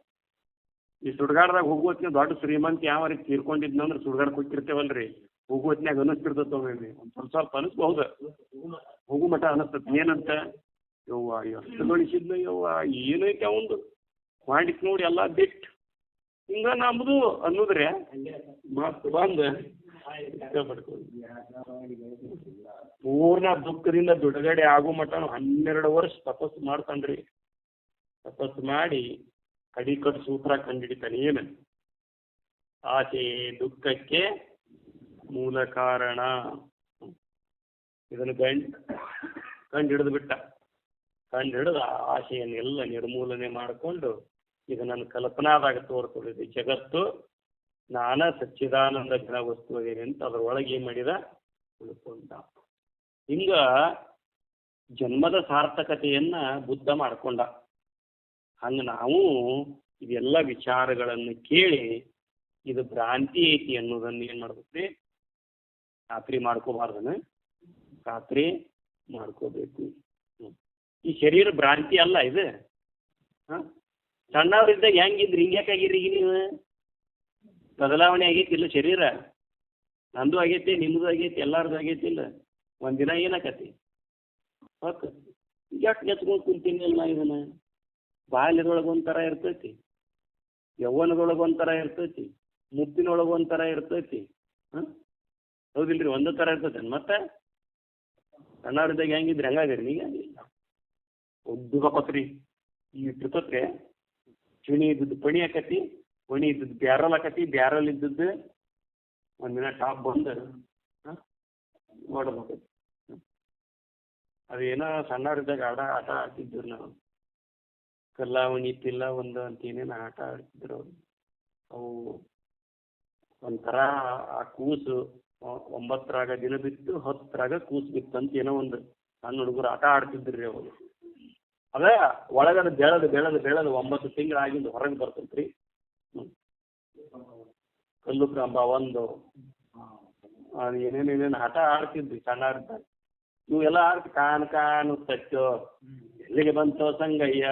ಈ ಸುಡ್ಗಾಡ್ದಾಗ ಹೋಗುವತ್ನ ದೊಡ್ಡ ಶ್ರೀಮಂತ ಯಾವ ರೀತಿ ತೀರ್ಕೊಂಡಿದ್ನಂದ್ರೆ ಸುಡ್ಗಾಡ್ ಕೊಟ್ಟಿರ್ತೇವಲ್ರಿ, ಹೋಗುವತ್ನಾಗ ಅನಿಸ್ತಿರ್ತೈತೆ ಒಮ್ಮೆ ಒಂದು ಸ್ವಲ್ಪ ಅನಿಸ್ಬಹುದು, ಹೋಗು ಮಠ ಅನಿಸ್ತೈತಿ. ಏನಂತ ಯವ್ವ ಎಷ್ಟು ಗಳಿಸಿದ್ನ ಯವ್ವ, ಏನೈತೆ ಅವಂದು ಮಾಡಿಕ್ ನೋಡಿ ಎಲ್ಲ ಬಿಟ್ಟು ಹಿಂಗ ನಮ್ದು ಅನ್ನೋದ್ರೆ ಮತ್ ಬಂದು ಪೂರ್ಣ ದುಃಖದಿಂದ ಬಿಡುಗಡೆ ಆಗೋ ಮಟ್ಟ 12 ವರ್ಷ ತಪಸ್ಸು ಮಾಡ್ತಾನ್ರಿ. ತಪಸ್ಸು ಮಾಡಿ ಕಡಿಕಟ್ಟು ಸೂತ್ರ ಕಂಡಿಡಿತಾನೆ. ಏನು? ಆಸೆ ದುಃಖಕ್ಕೆ ಮೂಲ ಕಾರಣ. ಇದನ್ನು ಕಂಡು ಹಿಡಿದು ಬಿಟ್ಟ. ಕಂಡು ಹಿಡಿದು ಆಸೆಯನ್ನೆಲ್ಲ ನಿರ್ಮೂಲನೆ ಮಾಡಿಕೊಂಡು ಇದು ನನ್ನ ಕಲ್ಪನಾದಾಗ ತೋರ್ತದೆ ಜಗತ್ತು, ನಾನ ಸಚ್ಚಿದಾನಂದ ಘನ ವಸ್ತು ಅದೇನೆ ಅಂತ ಅದ್ರೊಳಗೆ ಏನು ಮಾಡಿದ ಉಳ್ಕೊಂಡ. ಹಿಂಗ ಜನ್ಮದ ಸಾರ್ಥಕತೆಯನ್ನ ಬುದ್ಧ ಮಾಡ್ಕೊಂಡ. ಹಂಗೆ ನಾವು ಇದೆಲ್ಲ ವಿಚಾರಗಳನ್ನು ಕೇಳಿ ಇದು ಭ್ರಾಂತಿ ಐತಿ ಅನ್ನೋದನ್ನು ಏನು ಮಾಡ್ಬೇಕ್ರಿ? ಖಾತ್ರಿ ಮಾಡ್ಕೋಬಾರ್ದನ, ಖಾತ್ರಿ ಮಾಡ್ಕೋಬೇಕು. ಈ ಶರೀರ ಭ್ರಾಂತಿ ಅಲ್ಲ ಇದು. ಸಣ್ಣವ್ರಿದ್ದಾಗ ಹೆಂಗಿದ್ರಿ ಹಿಂಗ್ಯಾಕಾಗಿರಿ ಈಗ ನೀವು? ಬದಲಾವಣೆ ಆಗೈತಿ ಇಲ್ಲ ಶರೀರ? ನಂದು ಆಗೈತಿ, ನಿಮ್ಮದು ಆಗೈತಿ, ಎಲ್ಲಾರ್ದು ಆಗೈತಿ ಇಲ್ಲ? ಒಂದಿನ ಏನಾಕತಿ ಹೊಕ್ಕ ಯಾಕೆ ನೆಚ್ಕೊಂಡು ಕುಂತೀನಿ ಅಲ್ಲ ಇದನ್ನ? ಬಾಲ್ಯದೊಳಗೆ ಒಂಥರ ಇರ್ತೈತಿ, ಯೌವನದೊಳಗೆ ಒಂಥರ ಇರ್ತೈತಿ, ಮುತ್ತಿನೊಳಗೆ ಒಂಥರ ಇರ್ತೈತಿ. ಹೌದಿಲ್ರಿ? ಒಂದೇ ಥರ ಇರ್ತೈತೆ. ಮತ್ತೆ ಸಣ್ಣವ್ರಿದ್ದಾಗ ಹೆಂಗಿದ್ರಿ ಹಂಗಾಗಿರಿ ಈಗ? ಒಡ್ಡುಗಪತ್ರಿ ಈಗ ಇರ್ತತ್ರಿ. ಚಿಣಿ ಇದ್ದದ್ದು ಪಣಿ ಆಕತಿ, ಪಣಿ ಇದ್ದದ್ದು ಬ್ಯಾರಲ್ ಆಕತಿ, ಬ್ಯಾರಲ್ ಇದ್ದದ್ದು ಒಂದಿನ ಟಾಪ್ ಬಂದು ನೋಡ್ಬೇಕು. ಅದೇನೋ ಸಣ್ಣವ್ರಿದ್ದಾಗ ಆಟ ಆಡ್ತಿದ್ರು ನಾವು. ಕಲ್ಲಾವಣಿ ಪಿಲ್ಲ ಒಂದು ಅಂತ ಏನೇನು ಆಟ ಆಡ್ತಿದ್ರು ಅವರು. ಅವು ಒಂಥರ ಆ ಕೂಸು 9ರಾಗ ದಿನ ಬಿತ್ತು, 10ರಾಗ ಕೂಸು ಬಿತ್ತು ಅಂತ ಏನೋ ಒಂದು ಸಣ್ಣ ಹುಡುಗರು ಆಟ ಆಡ್ತಿದ್ರಿ ಅವರು. ಅದೇ ಒಳಗಡೆ ಬೆಳೆದು 9 ತಿಂಗಳಾಗಿಂದು ಹೊರಗೆ ಬರ್ತೈತ್ರಿ. ಕಲ್ಲು ಕಂಬ ಒಂದು ಏನೇನೇನೇನು ಆಟ ಆಡ್ತಿದ್ವಿ ಸಣ್ಣವ್ರಿದ್ದಾಗ. ಇವೆಲ್ಲ ಆಡ್ತಿ ಕಾನು ತಚ್ಚು ಎಲ್ಲಿಗೆ ಬಂತು ಸಂಗಯ್ಯ,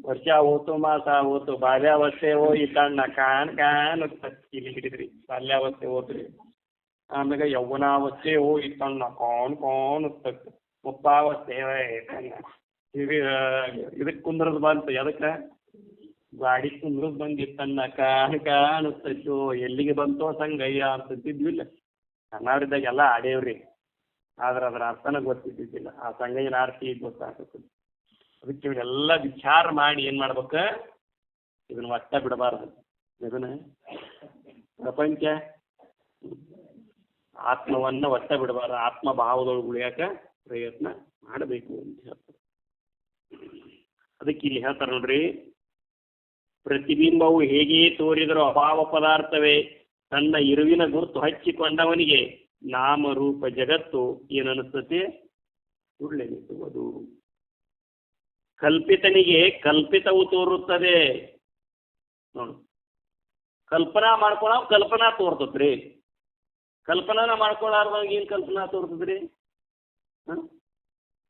ವರ್ಷ ಹೋತು ಮಾಸ ಹೋತು, ಬಾಲ್ಯಾವಸ್ಥೆ ಹೋಗಿ ಕಣ್ಣ ಕಾನು ತಚ್ಚಿ ಇಲ್ಲಿ ಹಿಡಿದ್ರಿ. ಬಾಲ್ಯಾವಸ್ಥೆ ಹೋದ್ರಿ, ಆಮ್ಯಾಗ ಯೌವನಾವಸ್ಥೆ ಹೋಗಿ ಕಣ್ಣ ಕಾನು ತಚ್ಚು, ಮುಪ್ಪಾವಸ್ಥೆ ಇದಕ್ಕೆ ಕುಂದ್ರದ್ ಬಂತು. ಎದಕ್ಕೆ? ಗಾಡಿ ಕುಂದ್ರದ್ ಬಂದಿತ್ತನ್ನ ಕಾನು ತಚ್ಚು ಎಲ್ಲಿಗೆ ಬಂತೋ ಸಂಗಯ್ಯ ಅಂತಿದ್ವಿಲ್ಲ. ಸಣ್ಣವ್ರಿದ್ದಾಗ ಎಲ್ಲ ಆಡೇವ್ರಿ, ಆದ್ರೆ ಅದ್ರ ಅರ್ಥನ ಗೊತ್ತಿದ್ದಿದ್ದಿಲ್ಲ. ಆ ಸಂಗಯ್ಯನ ಆರ್ತಿ ಗೊತ್ತಾಗ್ತದೆ. ಅದಕ್ಕೆ ಇವನ್ನೆಲ್ಲ ವಿಚಾರ ಮಾಡಿ ಏನು ಮಾಡ್ಬೇಕು? ಇದನ್ನ ಒಟ್ಟ ಬಿಡಬಾರ್ದು. ಇದನ್ನ ಪ್ರಪಂಚ ಆತ್ಮವನ್ನ ಒಟ್ಟ ಬಿಡಬಾರ್ದು. ಆತ್ಮ ಭಾವದೊಳಗೆ ಉಳಿಯಾಕ ಪ್ರಯತ್ನ ಮಾಡಬೇಕು ಅಂತ ಹೇಳ್ತಾರೆ. ಅದಕ್ಕೆ ಇಲ್ಲಿ ಹೇಳ್ತಾರೆ ನೋಡ್ರಿ, ಪ್ರತಿಬಿಂಬವು ಹೇಗೆ ತೋರಿದರೂ ಅಭಾವ ಪದಾರ್ಥವೇ. ತನ್ನ ಇರುವಿನ ಗುರುತು ಹಚ್ಚಿಕೊಂಡವನಿಗೆ ನಾಮರೂಪ ಜಗತ್ತು ಏನನ್ನಿಸ್ತತೆ? ಸುಳ್ಳೆನಿಸುವುದು. ಕಲ್ಪಿತನಿಗೆ ಕಲ್ಪಿತವು ತೋರುತ್ತದೆ. ನೋಡು, ಕಲ್ಪನಾ ಮಾಡ್ಕೊಳ ಕಲ್ಪನಾ ತೋರ್ತತ್ರಿ. ಕಲ್ಪನಾನ ಮಾಡ್ಕೊಳಾರ್ದಾಗ ಏನು ಕಲ್ಪನಾ ತೋರ್ತದ್ರಿ?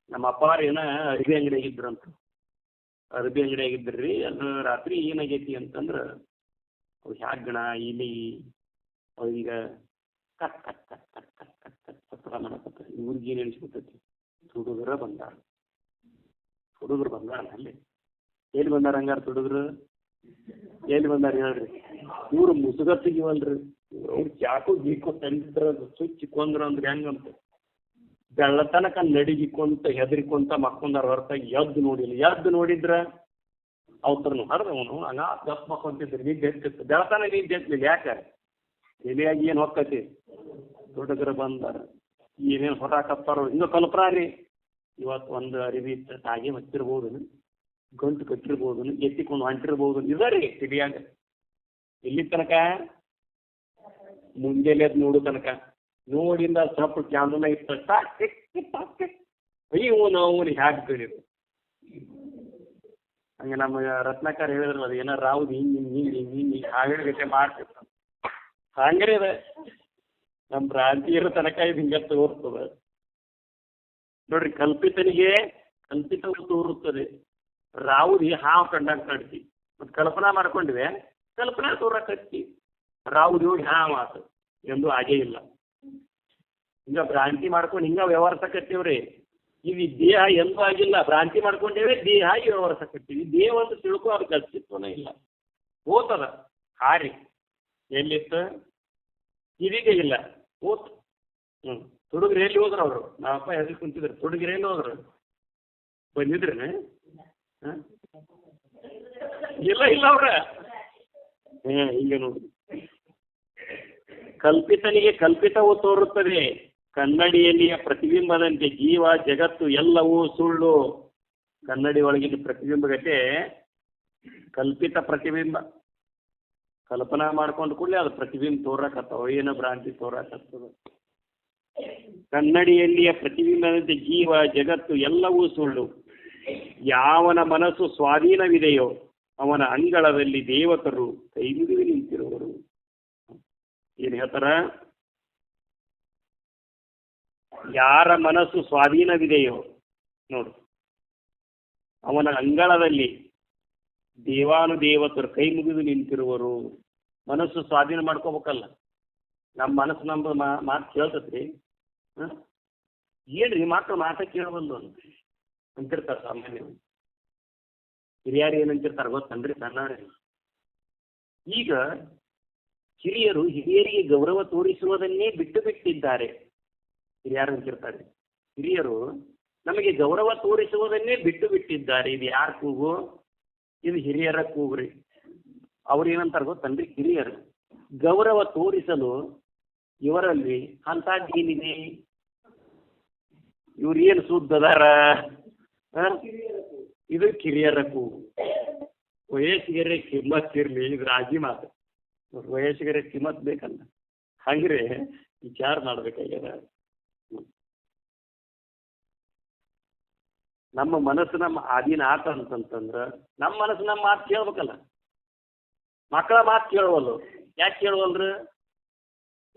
ನಮ್ಮ ಅಪ್ಪಾರ ಏನ ಅರ್ಬಿ ಅಂಗಡಿಯಾಗಿದ್ರಂತ. ಅರ್ಬಿ ಅಂಗಡಿಯಾಗಿದ್ರಿ. ಅದು ರಾತ್ರಿ ಏನಾಗೈತಿ ಅಂತಂದ್ರೆ ಅವು ಹ್ಯಾಗಣ ಇಲಿ ಅವು ಈಗ cut cut cut cut cut cut cut ಸತ್ರ ಮಾಡಕತ್ತ. ಇವ್ರಿಗೆ ಏನು ಎಣಿಸ್ಬಿಟ್ಟೈತಿ? ಹುಡುಗರ ಬಂದಾರ. ಹುಡುಗರು ಬಂದಾರ. ಅಲ್ಲಿ ಎಲ್ಲಿ ಬಂದಾರ ಹಂಗಾರ? ಹುಡುಗರು ಎಲ್ಲಿ ಬಂದಾರ ಹೇಳ್ರಿ? ಇವ್ರು ಮುಸುಗತ್ತಿಗಿವಲ್ರಿ. ಅವ್ರು ಚಾಕು ಗೀಕು ತಂದಿದ್ರ ಸುಚ್ಚಿಕೊಂಡ್ರ ಅಂದ್ರೆ ಹೆಂಗಂತ ಬೆಳ್ಳತನಕ ನಡಿಗಿಕೊಂತ ಹೆದರಿಕೊಂತ ಮಕ್ಕೊಂಡಾರ ಹೊರತಾಗ ಎದ್ದು ನೋಡಿಲ್ಲ. ಎದ್ದು ನೋಡಿದ್ರ ಅವ್ರನ್ನು ಹರಿದವನು ಹಂಗ ಗಪ್ ಮಕ್ಕೊಂತಿದ್ರಿ. ನಿದ್ದೆ ಎತ್ತಿತ್ತು, ಬೆಳತನ ನಿದ್ದೆ ಎತ್ತಲಿಲ್ಲ. ಯಾಕೆ? ಎಲೆಯಾಗಿ ಏನು ಹೊಕ್ಕತಿ? ಹುಡುಗರು ಬಂದಾರ, ಏನೇನು ಹೊರಾಕತ್ತಾರೋ ಹಿಂಗ ಕಲ್ಪನಾ ರೀ. ಇವತ್ತು ಒಂದು ಅರಿವಿ ತಾಗಿ ಹಚ್ಚಿರ್ಬೋದು, ಗಂಟು ಕಟ್ಟಿರ್ಬೋದು, ಎತ್ತಿಕೊಂಡು ಹೊಂಟಿರ್ಬೋದು. ಇದರಿ ತಿಳಿಯಾಗ ಎಲ್ಲಿ ತನಕ? ಮುಂಜಾನೆ ನೋಡು ತನಕ. ನೋಡಿಂದ ಸ್ವಲ್ಪ ಕ್ಯಾಮ್ರನ ಇತ್ತ ಅಯ್ಯೋ ನಾವು ಹ್ಯಾಕ್ ಕರೀದು ಹಂಗೆ ನಮ್ಮ ರತ್ನಾಕರ್ ಹೇಳಿದ್ರಲ್ಲ ಅದು ಏನಾರು ರಾವ್ದು ಹಿಂಗೆ ಹಾವಿನ ಗತೆ ಮಾಡ್ತಿರ್ತಾನೆ ಹಂಗ್ರಿ ಅದ ನಮ್ಮ ಭ್ರಾಂತಿ ಇರೋ ತನಕ ಇದು ಹಿಂಗೆ ತೋರ್ತದೆ ನೋಡ್ರಿ. ಕಲ್ಪಿತವು ತೋರುತ್ತದೆ, ರಾವುದಿ ಹಾವು ಕಂಡಾಗ ಕಾಡ್ತಿ. ಮತ್ತು ಕಲ್ಪನಾ ಮಾಡ್ಕೊಂಡಿವೆ, ಕಲ್ಪನಾ ತೋರಕತ್ತಿ, ರಾವುದಿ ಹೋಗಿ ಹಾವು ಆತು ಎಂದು ಹಾಗೇ ಇಲ್ಲ. ಹಿಂಗೆ ಭ್ರಾಂತಿ ಮಾಡ್ಕೊಂಡು ಹಿಂಗೆ ವ್ಯವಹರಿಸಕತ್ತೀವ್ರಿ. ಇದು ದೇಹ ಎಂದೂ ಆಗಿಲ್ಲ, ಭ್ರಾಂತಿ ಮಾಡ್ಕೊಂಡೇವೆ ದೇಹ ವ್ಯವಹರಿಸಕತ್ತೀವಿ. ದೇಹ ಒಂದು ತಿಳ್ಕೊ ಅದಕ್ಕೆ ಅಸ್ತಿತ್ವನೇ ಇಲ್ಲ, ಹೋತದ ಹಾರಿ. ಎಲ್ಲಿತ್ತು ಇದೀಗ ಇಲ್ಲ, ಹೋತು. ತುಡುಗ್ರು ಎಲ್ಲಿ ಹೋದ್ರು ಅವರು? ನಾವಪ್ಪ ಹೆಸರು ಕುಂತಿದ್ರು, ತುಡುಗ್ರು ಎಲ್ಲಿ ಹೋದ್ರು? ಬಂದಿದ್ರಿ? ಹಾಂ ಇಲ್ಲ ಅವ್ರ ಹಿಂಗೆ ನೋಡಿ. ಕಲ್ಪಿತನಿಗೆ ಕಲ್ಪಿತವು ತೋರುತ್ತದೆ, ಕನ್ನಡಿಯಲ್ಲಿಯ ಪ್ರತಿಬಿಂಬದಂತೆ ಜೀವ ಜಗತ್ತು ಎಲ್ಲವೂ ಸುಳ್ಳು. ಕನ್ನಡಿ ಒಳಗಿನ ಪ್ರತಿಬಿಂಬಗತೆ ಕಲ್ಪಿತ ಪ್ರತಿಬಿಂಬ. ಕಲ್ಪನಾ ಮಾಡ್ಕೊಂಡು ಕೂಡಲೇ ಅದು ಪ್ರತಿಬಿಂಬ ತೋರಕತ್ತವ, ಏನೋ ಭ್ರಾಂತಿ ತೋರಕತ್ತದ. ಕನ್ನಡಿಯಲ್ಲಿಯ ಪ್ರತಿಬಿಂಬದಂತೆ ಜೀವ ಜಗತ್ತು ಎಲ್ಲವೂ ಸುಳ್ಳು. ಯಾವನ ಮನಸ್ಸು ಸ್ವಾಧೀನವಿದೆಯೋ ಅವನ ಅಂಗಳದಲ್ಲಿ ದೇವತರು ಕೈಮುಗಿದು ನಿಂತಿರುವರು. ಏನು ಹೇಳ್ತಾರ? ಯಾರ ಮನಸ್ಸು ಸ್ವಾಧೀನವಿದೆಯೋ ನೋಡು, ಅವನ ಅಂಗಳದಲ್ಲಿ ದೇವಾನುದೇವತರು ಕೈ ಮುಗಿದು ನಿಂತಿರುವರು. ಮನಸ್ಸು ಸ್ವಾಧೀನ ಮಾಡ್ಕೋಬೇಕಲ್ಲ. ನಮ್ಮ ಮನಸ್ಸು ನಮ್ಮ ಮಾತು ಕೇಳ್ತತ್ರಿ. ಏನ್ರಿ ಮಕ್ಕಳು ಮಾತ ಕೇಳಬಲ್ಲು ಅಂತಿರ್ತಾರೆ ಸಾಮಾನ್ಯವಾಗಿ. ಹಿರಿಯರು ಏನಂತಿರ್ತಾರೆ ಗೊತ್ತನ್ರಿ? ಸಣ್ಣವ್ರೆ, ಈಗ ಹಿರಿಯರು ಹಿರಿಯರಿಗೆ ಗೌರವ ತೋರಿಸುವುದನ್ನೇ ಬಿಟ್ಟು ಬಿಟ್ಟಿದ್ದಾರೆ. ಹಿರಿಯರು ಅಂತಿರ್ತಾರೆ, ಹಿರಿಯರು ನಮಗೆ ಗೌರವ ತೋರಿಸುವುದನ್ನೇ ಬಿಟ್ಟು ಬಿಟ್ಟಿದ್ದಾರೆ. ಇದು ಯಾರ ಕೂಗು? ಇದು ಹಿರಿಯರ ಕೂಗ್ರಿ. ಅವ್ರು ಏನಂತಾರೆ ಗೊತ್ತನ್ರಿ? ಹಿರಿಯರು ಗೌರವ ತೋರಿಸಲು ಇವರಲ್ಲಿ ಅಂಥದ್ದೇನಿದೆ? ಇವ್ರು ಏನು ಸುದ್ದದಾರ? ಇದು ಕಿರಿಯರ ಕೂಗು. ವಯಸ್ಸಿಗರೇ ಕಿಮ್ಮತ್ ಇರಲಿ, ಇದು ರಾಜಿ ಮಾತು. ವಯಸ್ಸಿಗರೇ ಕಿಮ್ಮತ್ ಬೇಕಲ್ಲ, ಹಂಗ್ರೆ ವಿಚಾರ ಮಾಡ್ಬೇಕಾಗ್ಯದ. ನಮ್ಮ ಮನಸ್ಸು ನಮ್ಮ ಆಧೀನ ಆತ ಅಂತಂತಂದ್ರೆ ನಮ್ಮ ಮನಸ್ಸು ನಮ್ಮ ಮಾತು ಕೇಳ್ಬೇಕಲ್ಲ. ಮಕ್ಕಳ ಮಾತು ಕೇಳವಲ್ಲು, ಯಾಕೆ ಕೇಳವಲ್ರಿ?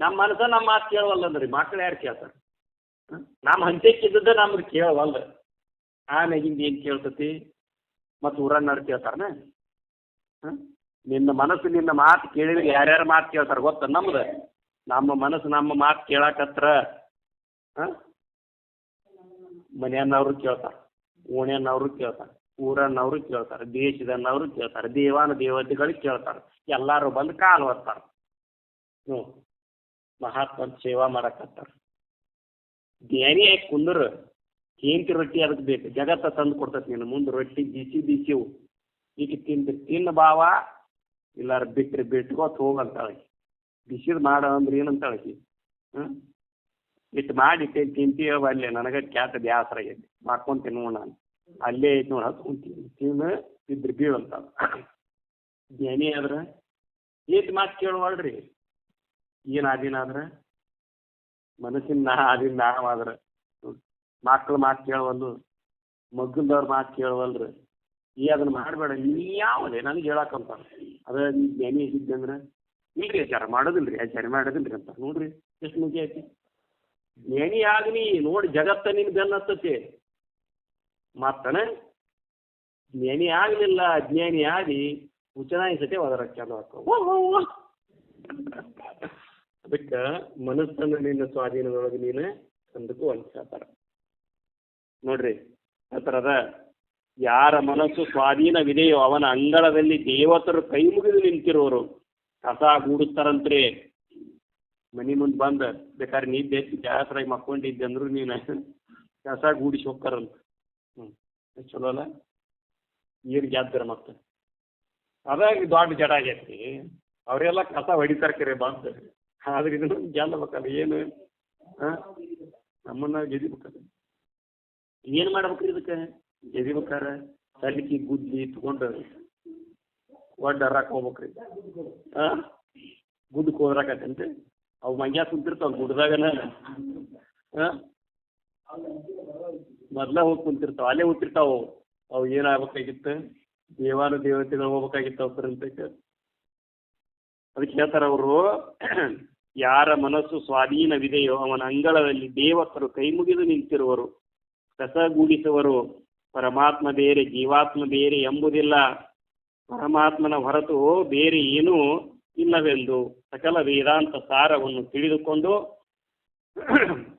ನಮ್ಮ ಮನಸ್ಸ ನಮ್ಮ ಮಾತು ಕೇಳವಲ್ಲಂದ್ರಿ ಮಕ್ಳು ಯಾರು ಕೇಳ್ತಾರೆ? ನಮ್ಮ ಹಂಚಕ್ಕಿದ್ದದ ನಮ್ಗೆ ಕೇಳವಲ್ಲ. ಆಮ್ಯಾಗಿಂದ ಏನು ಕೇಳ್ತತಿ? ಮತ್ತು ಊರನ್ನಾರು ಕೇಳ್ತಾರನ? ನಿನ್ನ ಮನಸ್ಸು ನಿನ್ನ ಮಾತು ಕೇಳಿದ್ರೆ ಯಾರ್ಯಾರು ಮಾತು ಕೇಳ್ತಾರೆ ಗೊತ್ತ? ನಮ್ದು ನಮ್ಮ ಮನಸ್ಸು ನಮ್ಮ ಮಾತು ಕೇಳಕತ್ರ ಮನೆಯನ್ನವರು ಕೇಳ್ತಾರೆ, ಓಣ್ಯನ್ನವರು ಕೇಳ್ತಾರೆ, ಊರನ್ನವರು ಕೇಳ್ತಾರೆ, ದೇಶದನ್ನವರು ಕೇಳ್ತಾರೆ, ದೇವಾನು ದೇವತೆಗಳಿಗೆ ಕೇಳ್ತಾರೆ. ಎಲ್ಲರೂ ಬಂದು ಕಾಲು ಒತ್ತಾರೆ. ಮಹಾತ್ಮ ಸೇವಾ ಮಾಡಕತ್ತಾರೆ. ಧ್ಯಾನಿ ಆಗಿ ಕುಂದ್ರು, ಕೇಂತಿ ರೊಟ್ಟಿ ಅದಕ್ಕೆ ಬೇಕು, ಜಗತ್ತ ತಂದು ಕೊಡ್ತೈತಿ. ನೀನು ಮುಂದೆ ರೊಟ್ಟಿ ಬಿಸಿವು ಈಗ ತಿನ್ನ ಬಾವ, ಇಲ್ಲಾರ ಬಿಟ್ಟರೆ ಬಿಟ್ಕೋತ ಹೋಗಂತಾಳೆ. ಬಿಸಿದು ಮಾಡ ಅಂದ್ರೆ ಏನಂತಾಳೆ? ಇಟ್ಟು ಮಾಡಿಟ್ಟೇನು ತಿಂತೀವ ಅಲ್ಲೇ, ನನಗೆ ಕ್ಯಾತ ಬ್ಯಾಸರ ಆಗೈತಿ, ಮಾಡ್ಕೊಂಡು ತಿನ್ನುವ ನಾನು ಅಲ್ಲೇ ಐತಿ ನೋಡಿ, ಹತ್ಕೊಂತೀನಿ ತಿನ್ನು ಇದ್ರ ಬೀಳಂತ. ಜ್ಞಾನಿ ಆದ್ರೆ ಏಟ್ ಮಾತು ಕೇಳುವಳ್ರಿ. ಏನು ಆದೀನ ಆದ್ರೆ ಮನಸ್ಸಿನ ಆದಿನ ನಾವಾದ್ರೆ ಮಕ್ಳು ಮಾತು ಕೇಳವಲ್ಲು, ಮಗ್ಗಲ್ದವ್ರ ಮಾತು ಕೇಳವಲ್ರಿ. ಅದನ್ನ ಮಾಡಬೇಡ ನೀ ಯಾವುದೇ ನನಗೆ ಹೇಳಕ್ಕಂತ. ಅದ ನೀವು ಜ್ಞಾನಿ ಆಗಿದ್ದಂದ್ರೆ ಇಲ್ರಿ ಆಚಾರ ಮಾಡೋದಿಲ್ರಿ, ಆಚಾರ ಮಾಡೋದಿಲ್ರಿ ಅಂತ. ನೋಡ್ರಿ ಎಷ್ಟು ಮುಗಿ ಐತಿ. ಜ್ಞಾನಿ ಆಗನಿ ನೋಡಿ, ಜಗತ್ತ ನಿನ್ ಬೆನ್ನತ್ತತಿ. ಮತ್ತನ ಜ್ಞಾನಿ ಆಗಲಿಲ್ಲ, ಅಜ್ಞಾನಿ ಆಗಿ ಉಚ್ಚನಾಯಿ ಸತಿ ಒದರಕ್ಕೆ ಅದಕ್ಕೆ ಮನಸ್ಸನ್ನು ನಿನ್ನ ಸ್ವಾಧೀನದೊಳಗೆ ನೀನು ತಂದಕ್ಕೂ ಅನ್ಸಾತಾರ ನೋಡ್ರಿ. ಆ ಥರದ ಯಾರ ಮನಸ್ಸು ಸ್ವಾಧೀನವಿದೆಯೋ ಅವನ ಅಂಗಳದಲ್ಲಿ ದೇವತರು ಕೈ ಮುಗಿದು ನಿಂತಿರೋರು. ಕಸ ಗೂಡಿಸ್ತಾರಂತ್ರಿ ಮನೆ ಮುಂದೆ ಬಂದು. ಬೇಕಾದ್ರೆ ನೀ ಬೇಕಿ ಜಾಸ್ರಾಗಿ ಮಕ್ಕೊಂಡಿದ್ದೆ ಅಂದ್ರು ನೀನು ಕಸ ಗೂಡಿಸಿ ಹೋಗ್ತಾರಂತ. ಚಲೋ ಅಲ್ಲ? ಏನು ಗೆದ್ದರ ಮತ್ತೆ ಅದಾಗ ದೊಡ್ಡ ಜಡ ಆಗೈತಿ. ಅವರೆಲ್ಲ ಕಸ ಹೊಡಿತಾರೆ ಕರೆ ಬಂದು. ಆದ್ರೆ ಇದನ್ನು ಗೆಲ್ಲಬೇಕಲ್ಲ. ಏನು ನಮ್ಮನ್ನ ಗೆದಿಬೇಕಲ್ಲ. ಏನು ಮಾಡ್ಬೇಕ್ರಿ ಇದಕ್ಕೆ? ಗೆದಿಬೇಕಾರೆ ಸಲಿಕಿ ಗುದ್ದಿ ತಗೊಂಡು ಒಡ್ಡ ಹರಾಕ್ ಹೋಗ್ಬೇಕ್ರಿ. ಗುಡ್ಡಕ್ಕೆ ಹೋದ್ರಾಕತ್ತೇನ್ರಿ? ಅವು ಮಂಗ್ಯಾ ಕುಂತಿರ್ತಾವ ಗುಡ್ದಾಗನ. ಮೊದ್ಲ ಹೋಗಿ ಕುಂತಿರ್ತಾವ, ಅಲ್ಲೇ ಕೂತಿರ್ತಾವ. ಅವು ಏನಾಗ್ಬೇಕಾಗಿತ್ತು? ದೇವಾನು ದೇವತೆಗಳು ಹೋಗ್ಬೇಕಾಗಿತ್ತು ಅವರಂತಕ್ಕೆ. ಅದಕ್ಕೆ ಹೇಳ್ತಾರೆ ಅವರು, ಯಾರ ಮನಸ್ಸು ಸ್ವಾಧೀನವಿದೆಯೋ ಅವನ ಅಂಗಳದಲ್ಲಿ ದೇವತರು ಕೈ ಮುಗಿದು ನಿಂತಿರುವರು. ಕಸಗೂಡಿಸುವರು. ಪರಮಾತ್ಮ ಬೇರೆ ಜೀವಾತ್ಮ ಬೇರೆ ಎಂಬುದಿಲ್ಲ. ಪರಮಾತ್ಮನ ಹೊರತು ಬೇರೆ ಏನೂ ಇಲ್ಲವೆಂದು ಸಕಲ ವೇದಾಂತ ಸಾರವನ್ನು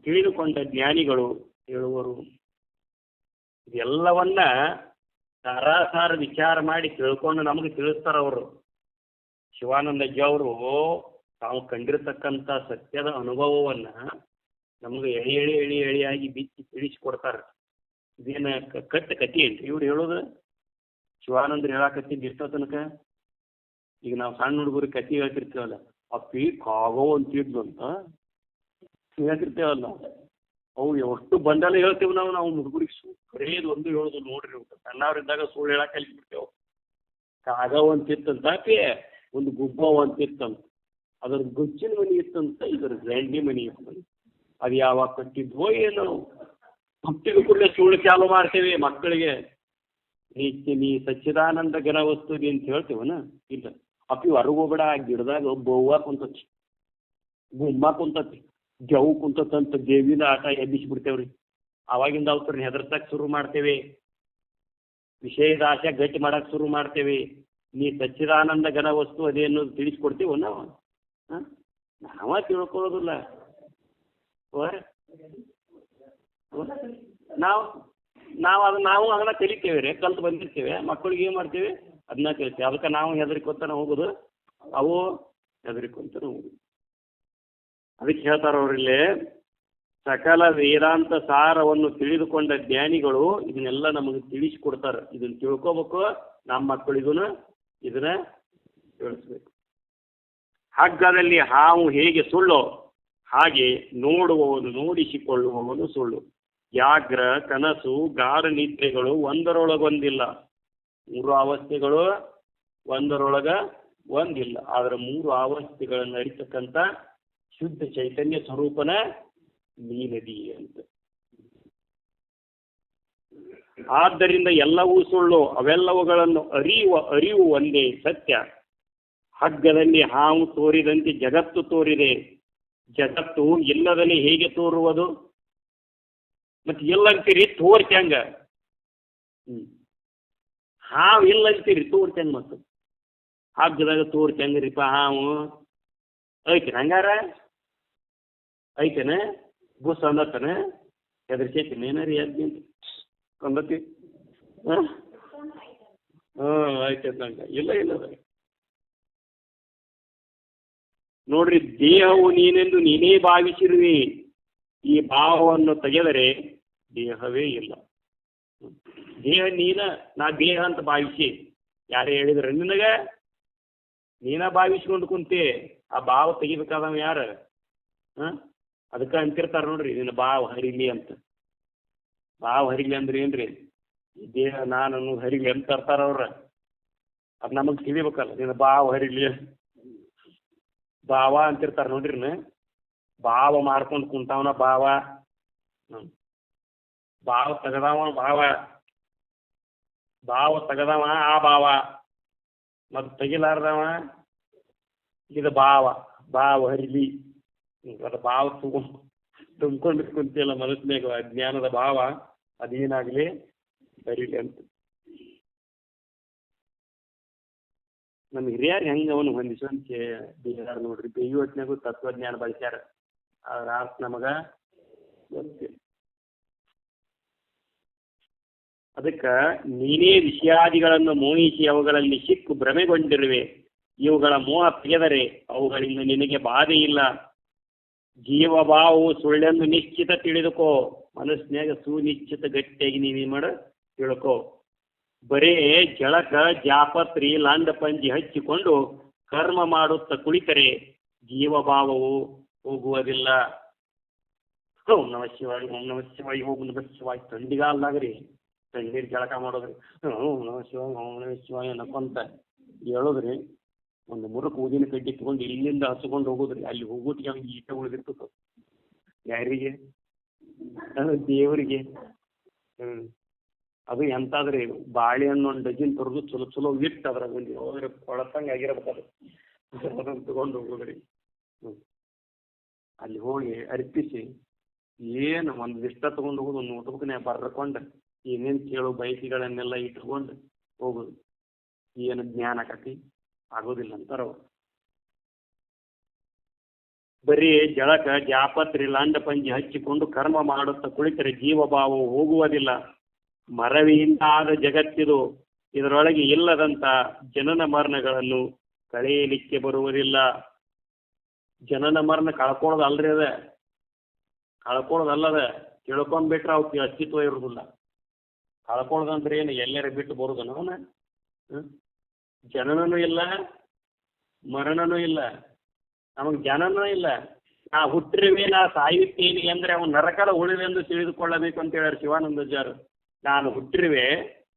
ತಿಳಿದುಕೊಂಡ ಜ್ಞಾನಿಗಳು ಹೇಳುವರು. ಇದೆಲ್ಲವನ್ನ ಸಾರಾಸಾರ ವಿಚಾರ ಮಾಡಿ ತಿಳ್ಕೊಂಡು ನಮಗೆ ತಿಳಿಸ್ತಾರ ಅವರು. ಶಿವಾನಂದಜ್ಜಿ ಅವರು ತಾವು ಕಂಡಿರ್ತಕ್ಕಂಥ ಸತ್ಯದ ಅನುಭವವನ್ನ ನಮಗೆ ಎಳೆಯಾಗಿ ಬಿಚ್ಚಿ ತಿಳಿಸಿಕೊಡ್ತಾರೆ. ಇದೇನ ಕಟ್ಟ ಕತಿ ಏನ್ರಿ ಇವ್ರು ಹೇಳೋದು? ಶಿವಾನಂದ್ರ ಹೇಳಾಕತ್ತಿದ್ದು ಇಷ್ಟೋ ತನಕ. ಈಗ ನಾವು ಸಣ್ಣ ಹುಡುಗರಿಗೆ ಕತಿ ಹೇಳ್ತಿರ್ತೇವಲ್ಲ, ಅಪ್ಪಿ ಕಾಗೋ ಅಂತಿದ್ಲು ಅಂತ ಹೇಳ್ತಿರ್ತೇವಲ್ಲ ನಾವು. ಅವು ಎಷ್ಟು ಬಂಡಲ ಹೇಳ್ತೇವೆ ನಾವು ಹುಡುಗರಿಗೆ ಕರೆಯೋದು ಒಂದು ಹೇಳೋದು ನೋಡ್ರಿ. ಸಣ್ಣವ್ರಿದ್ದಾಗ ಸುಳ್ಳು ಹೇಳಕ್ ಕಲಿಸ್ಬಿಡ್ತೇವೆ. ಕಾಗವ್ ಅಂತಿತ್ತಂತ ಅಪ್ಪಿ, ಒಂದು ಗುಬ್ಬವ್ ಅಂತಿತ್ತಂತ, ಅದ್ರ ಗುಚ್ಚಿನ ಮನಿ ಇತ್ತಂತ, ಇದ್ರ ಗ್ರ್ಯಾಂಡಿ ಮನಿ ಇತ್ತಂತ. ಅದು ಯಾವಾಗ ಕಟ್ಟಿದ್ವೋ ಏನೋ. ಮಕ್ಕಳಿಗೆ ಕೂಡಲೇ ಸುಳ್ಳು ಚಾಲು ಮಾಡ್ತೇವೆ ಮಕ್ಕಳಿಗೆ. ನೀ ಸಚ್ಚಿದಾನಂದ ಘನ ವಸ್ತು ಅಂತ ಹೇಳ್ತೇವನ? ಇಲ್ಲ. ಅಪ್ಪಿ ಹೊರಗೆ ಹೋಗ್ಬೇಡ, ಗಿಡದಾಗ ಬೌವ ಕುಂತತಿ, ಗುಮ್ಮ ಕುಂತತಿ, ಜವು ಕುಂತಂತ ದೇವಿನ ಆಟ ಎಬ್ಬಿಸ್ಬಿಡ್ತೇವ್ರಿ. ಅವಾಗಿಂದ ಅವ್ರನ್ನ ಹೆದರ್ಸಕ್ ಶುರು ಮಾಡ್ತೇವೆ. ವಿಷಯದ ಆಶೆ ಗಟ್ಟಿ ಮಾಡಕ್ ಶುರು ಮಾಡ್ತೇವೆ. ನೀ ಸಚ್ಚಿದಾನಂದ ಘನ ವಸ್ತು ಅದೇ ಅನ್ನೋದು ತಿಳಿಸ್ಕೊಡ್ತೀವ ನಾವು? ನಾವ ತಿಳ್ಕೊಳ್ಳೋದಿಲ್ಲ. ನಾವು ಅದನ್ನ ಕಲಿತೇವೆ ರೀ, ಕಲ್ತು ಬಂದಿರ್ತೇವೆ. ಮಕ್ಕಳಿಗೆ ಏನು ಮಾಡ್ತೇವೆ? ಅದನ್ನ ಕಲಿತೇವೆ. ಅದಕ್ಕೆ ನಾವು ಹೆದರಿಕೊತಾನೆ ಹೋಗೋದು, ಅವು ಹೆದರಿಕೊಂತಾನೆ ಹೋಗುದು. ಅದಕ್ಕೆ ಹೇಳ್ತಾರ ಅವ್ರಲ್ಲಿ, ಸಕಲ ವೇದಾಂತ ಸಾರವನ್ನು ತಿಳಿದುಕೊಂಡ ಜ್ಞಾನಿಗಳು ಇದನ್ನೆಲ್ಲ ನಮಗೆ ತಿಳಿಸಿಕೊಡ್ತಾರೆ. ಇದನ್ನ ತಿಳ್ಕೊಬೇಕು, ನಮ್ಮ ಮಕ್ಕಳಿಗೂ ಇದನ್ನ ತಿಳಿಸ್ಬೇಕು. ಹಗ್ಗದಲ್ಲಿ ಹಾವು ಹೇಗೆ ಸುಳ್ಳು, ಹಾಗೆ ನೋಡುವವನು ನೋಡಿಸಿಕೊಳ್ಳುವವನು ಸುಳ್ಳು. ವ್ಯಾಘ್ರ, ಕನಸು, ಗಾಢ ನಿದ್ರೆಗಳು ಒಂದರೊಳಗೊಂದಿಲ್ಲ. 3 ಅವಸ್ಥೆಗಳು ಒಂದರೊಳಗ ಒಂದಿಲ್ಲ. ಆದ್ರೆ 3 ಅವಸ್ಥೆಗಳನ್ನು ಅರಿತಕ್ಕಂಥ ಶುದ್ಧ ಚೈತನ್ಯ ಸ್ವರೂಪನ ನೀನದಿ ಅಂತ. ಆದ್ದರಿಂದ ಎಲ್ಲವೂ ಸುಳ್ಳು, ಅವೆಲ್ಲವುಗಳನ್ನು ಅರಿವು ಒಂದೇ ಸತ್ಯ. ಹಗ್ಗದಲ್ಲಿ ಹಾವು ತೋರಿದಂತೆ ಜಗತ್ತು ತೋರಿದೆ. ಜಗತ್ತು ಇಲ್ಲದಲ್ಲಿ ಹೇಗೆ ತೋರುವುದು? ಮತ್ತೆ ಎಲ್ಲಂತೀರಿ ತೋರ್ಚಂಗ. ಹಾವು ಇಲ್ಲಂತೀರಿ ತೋರ್ಚಂಗ. ಮತ್ತು ಹಗ್ಗದಾಗ ತೋರ್ಚಂಗ್ರಿಪ್ಪ ಹಾವು ಐತಿ ಹಂಗಾರ ಐತೇನ? ಬುಸ್ ಅಂದತ್ತನ ಹೆದರ್ಸೈತಿನ ಏನಾರಿ ಯಾಕೆ ಅಂದತಿ? ಆಯ್ತಂಗ ಇಲ್ಲ ನೋಡ್ರಿ, ದೇಹವು ನೀನೆಂದು ನೀನೇ ಭಾವಿಸಿರುವಿ. ಈ ಭಾವವನ್ನು ತೆಗೆದರೆ ದೇಹವೇ ಇಲ್ಲ. ದೇಹ ನಾ ದೇಹ ಅಂತ ಭಾವಿಸಿ ಯಾರೇ ಹೇಳಿದ್ರೆ ನಿನಗ? ನೀನ ಭಾವಿಸ್ಕೊಂಡು ಕುಂತೆ. ಆ ಭಾವ ತೆಗಿಬೇಕಾದವ ಯಾರ? ಅದಕ್ಕೆ ಅಂತಿರ್ತಾರ ನೋಡ್ರಿ, ನಿನ್ನ ಭಾವ ಹರಿಲಿ ಅಂತ. ಭಾವ ಹರಿಲಿ ಅಂದ್ರೆ ಏನ್ರಿ? ಈ ದೇಹ ನಾನು ಹರಿಲಿ ಅಂತ ತರ್ತಾರ ಅವ್ರ. ಅದು ನಮಗೆ ತಿಳಿಬೇಕಲ್ಲ. ನಿನ್ನ ಭಾವ ಹರಿಲಿ ಭಾವ ಅಂತಿರ್ತಾರ ನೋಡ್ರಿ. ಭಾವ ಮಾಡ್ಕೊಂಡು ಕುಂತಾವನ ಭಾವ. ಭಾವ ತೆಗದವ ಭಾವ ತೆಗದವ ಆ ಭಾವ. ಮತ್ತು ತೆಗಿಲಾರ್ದವ ಇದು ಭಾವ ಹರಿಲಿ. ಅದು ಭಾವ ತುಂಬ್ಕೊಂಡು ಕುಂತಿಲ್ಲ ಮನಸ್ಸಿನಾಗ. ಅಜ್ಞಾನದ ಭಾವ ಅದೇನಾಗ್ಲಿ ಹರಿಲಿ ಅಂತ. ನಮ್ಮ ಹಿರಿಯರು ಹೆಂಗೆ ಅವನು ಹೊಂದಿಸುವಂತ ಬೇಯಾರ ನೋಡ್ರಿ. ಬೇಯುವತ್ನಾಗೂ ತತ್ವಜ್ಞಾನ ಬಳಸ್ಯಾರ. ಅದ್ರ ಅರ್ಥ ನಮಗ ಗೊತ್ತಿಲ್ಲ. ಅದಕ್ಕೆ ನೀನೇ ವಿಷಯಾದಿಗಳನ್ನು ಮೋಹಿಸಿ ಅವುಗಳಲ್ಲಿ ಸಿಕ್ಕು ಭ್ರಮೆಗೊಂಡಿರುವೆ. ಇವುಗಳ ಮೋಹ ತೆಗೆದರೆ ಅವುಗಳಿಂದ ನಿನಗೆ ಬಾಧೆ ಇಲ್ಲ. ಜೀವಭಾವವು ಸುಳ್ಳೆಂದು ನಿಶ್ಚಿತ ತಿಳಿದುಕೋ. ಮನಸ್ಸಿನಾಗ ಸುನಿಶ್ಚಿತ ಗಟ್ಟಿಯಾಗಿ ನೀನೇನು ಮಾಡ ತಿಳ್ಕೋ. ಬರೇ ಜಳಕ ಜಾಪತ್ರಿ ಲಾಂಡ ಪಂಜಿ ಹಚ್ಚಿಕೊಂಡು ಕರ್ಮ ಮಾಡುತ್ತಾ ಕುಳಿತರೆ ಜೀವಭಾವವು ಹೋಗುವುದಿಲ್ಲ. ಓಂ ನಮ ಶಿವಾಯ, ಓಂ ನಮ ಶಿವಾಯ, ಓಂ ನಮ ಶಿವಾಯ. ಥಂಡಿಗಾಲ್ದಾಗ್ರಿ ತಣ್ಣೀರು ಜಳಕ ಮಾಡೋದ್ರಿ. ಓಂ ನಮ ಶಿವಾಯ, ಓಂ ನಮ ಶಿವಾಯ ನಕ್ಕೊಂತ ಹೇಳೋದ್ರಿ. ಒಂದು ಮುರುಕು ಊದಿನ ಕಡ್ಡಿ ತಗೊಂಡು ಇಲ್ಲಿಂದ ಹಚ್ಕೊಂಡು ಹೋಗೋದ್ರಿ. ಅಲ್ಲಿ ಹೋಗೋಟಿಗೆ ಅವ್ನಿಗೆ ಈಟ ಉಳಿದಿರ್ತದ. ಯಾರಿಗೆ? ದೇವರಿಗೆ. ಅದು ಎಂತಾದ್ರಿ ಬಾಳೆಹಣ್ಣು ಒಂದು ಡಜನ್ ತರೋದು ಚಲೋ ಚಲೋ ಇಟ್ಟು ಅದ್ರಾಗ ಒಂದು ಹೋದ್ರೆ ಕೊಳತಂಗೆ ಆಗಿರ್ಬೇಕು ಅದು ಅದನ್ನು ತಗೊಂಡು ಹೋಗೋದ್ರಿ. ಅಲ್ಲಿ ಹೋಗಿ ಅರ್ಪಿಸಿ ಏನು ಒಂದು ಇಷ್ಟ ತೊಗೊಂಡು ಹೋಗೋದು, ಒಂದು ನೋಟ್ಬುಕ್ನೇ ಬರ್ಕೊಂಡು ಏನೇನು ಕೇಳೋ ಬಯಕೆಗಳನ್ನೆಲ್ಲ ಇಟ್ಕೊಂಡು ಹೋಗೋದು. ಏನು ಜ್ಞಾನ ಆಕತಿ ಆಗೋದಿಲ್ಲ ಅಂತಾರ ಅವ್ರು. ಬರೀ ಜಳಕ ಜಾಪತ್ರಿ ಲಾಂಡ ಪಂಜಿ ಹಚ್ಚಿಕೊಂಡು ಕರ್ಮ ಮಾಡುತ್ತಾ ಕುಳಿತರೆ ಜೀವಭಾವವು ಹೋಗುವುದಿಲ್ಲ. ಮರವಿಯಿಂದ ಆದ ಜಗತ್ತಿದು, ಇದರೊಳಗೆ ಇಲ್ಲದಂಥ ಜನನ ಮರಣಗಳನ್ನು ಕಳೆಯಲಿಕ್ಕೆ ಬರುವುದಿಲ್ಲ. ಜನನ ಮರಣ ಕಳ್ಕೊಳ್ಳೋದು ಅಲ್ರಿ ಅದ, ಕಳ್ಕೊಳ್ಳೋದಲ್ಲದ, ತಿಳ್ಕೊಂಡ್ಬಿಟ್ರೆ ಅವಕ್ಕೆ ಅಸ್ತಿತ್ವ ಇರೋದಿಲ್ಲ. ಕಳ್ಕೊಳ್ಳೋದಂದ್ರೆ ಏನು, ಎಲ್ಲರ ಬಿಟ್ಟು ಬರೋದನ ಅವನ? ಜನನೂ ಇಲ್ಲ, ಮರಣನೂ ಇಲ್ಲ, ನಮಗೆ ಜನನೂ ಇಲ್ಲ. ನಾ ಹುಟ್ಟಿರುವೆ ನಾ ಸಾಯುತ್ತೇನೆ ಅಂದರೆ ಅವನು ನರಕದ ಉಳಿವೆಂದು ತಿಳಿದುಕೊಳ್ಳಬೇಕು ಅಂತ ಹೇಳ್ಯಾರ ಶಿವಾನಂದಜ್ಜರು. ನಾನು ಹುಟ್ಟಿರುವೆ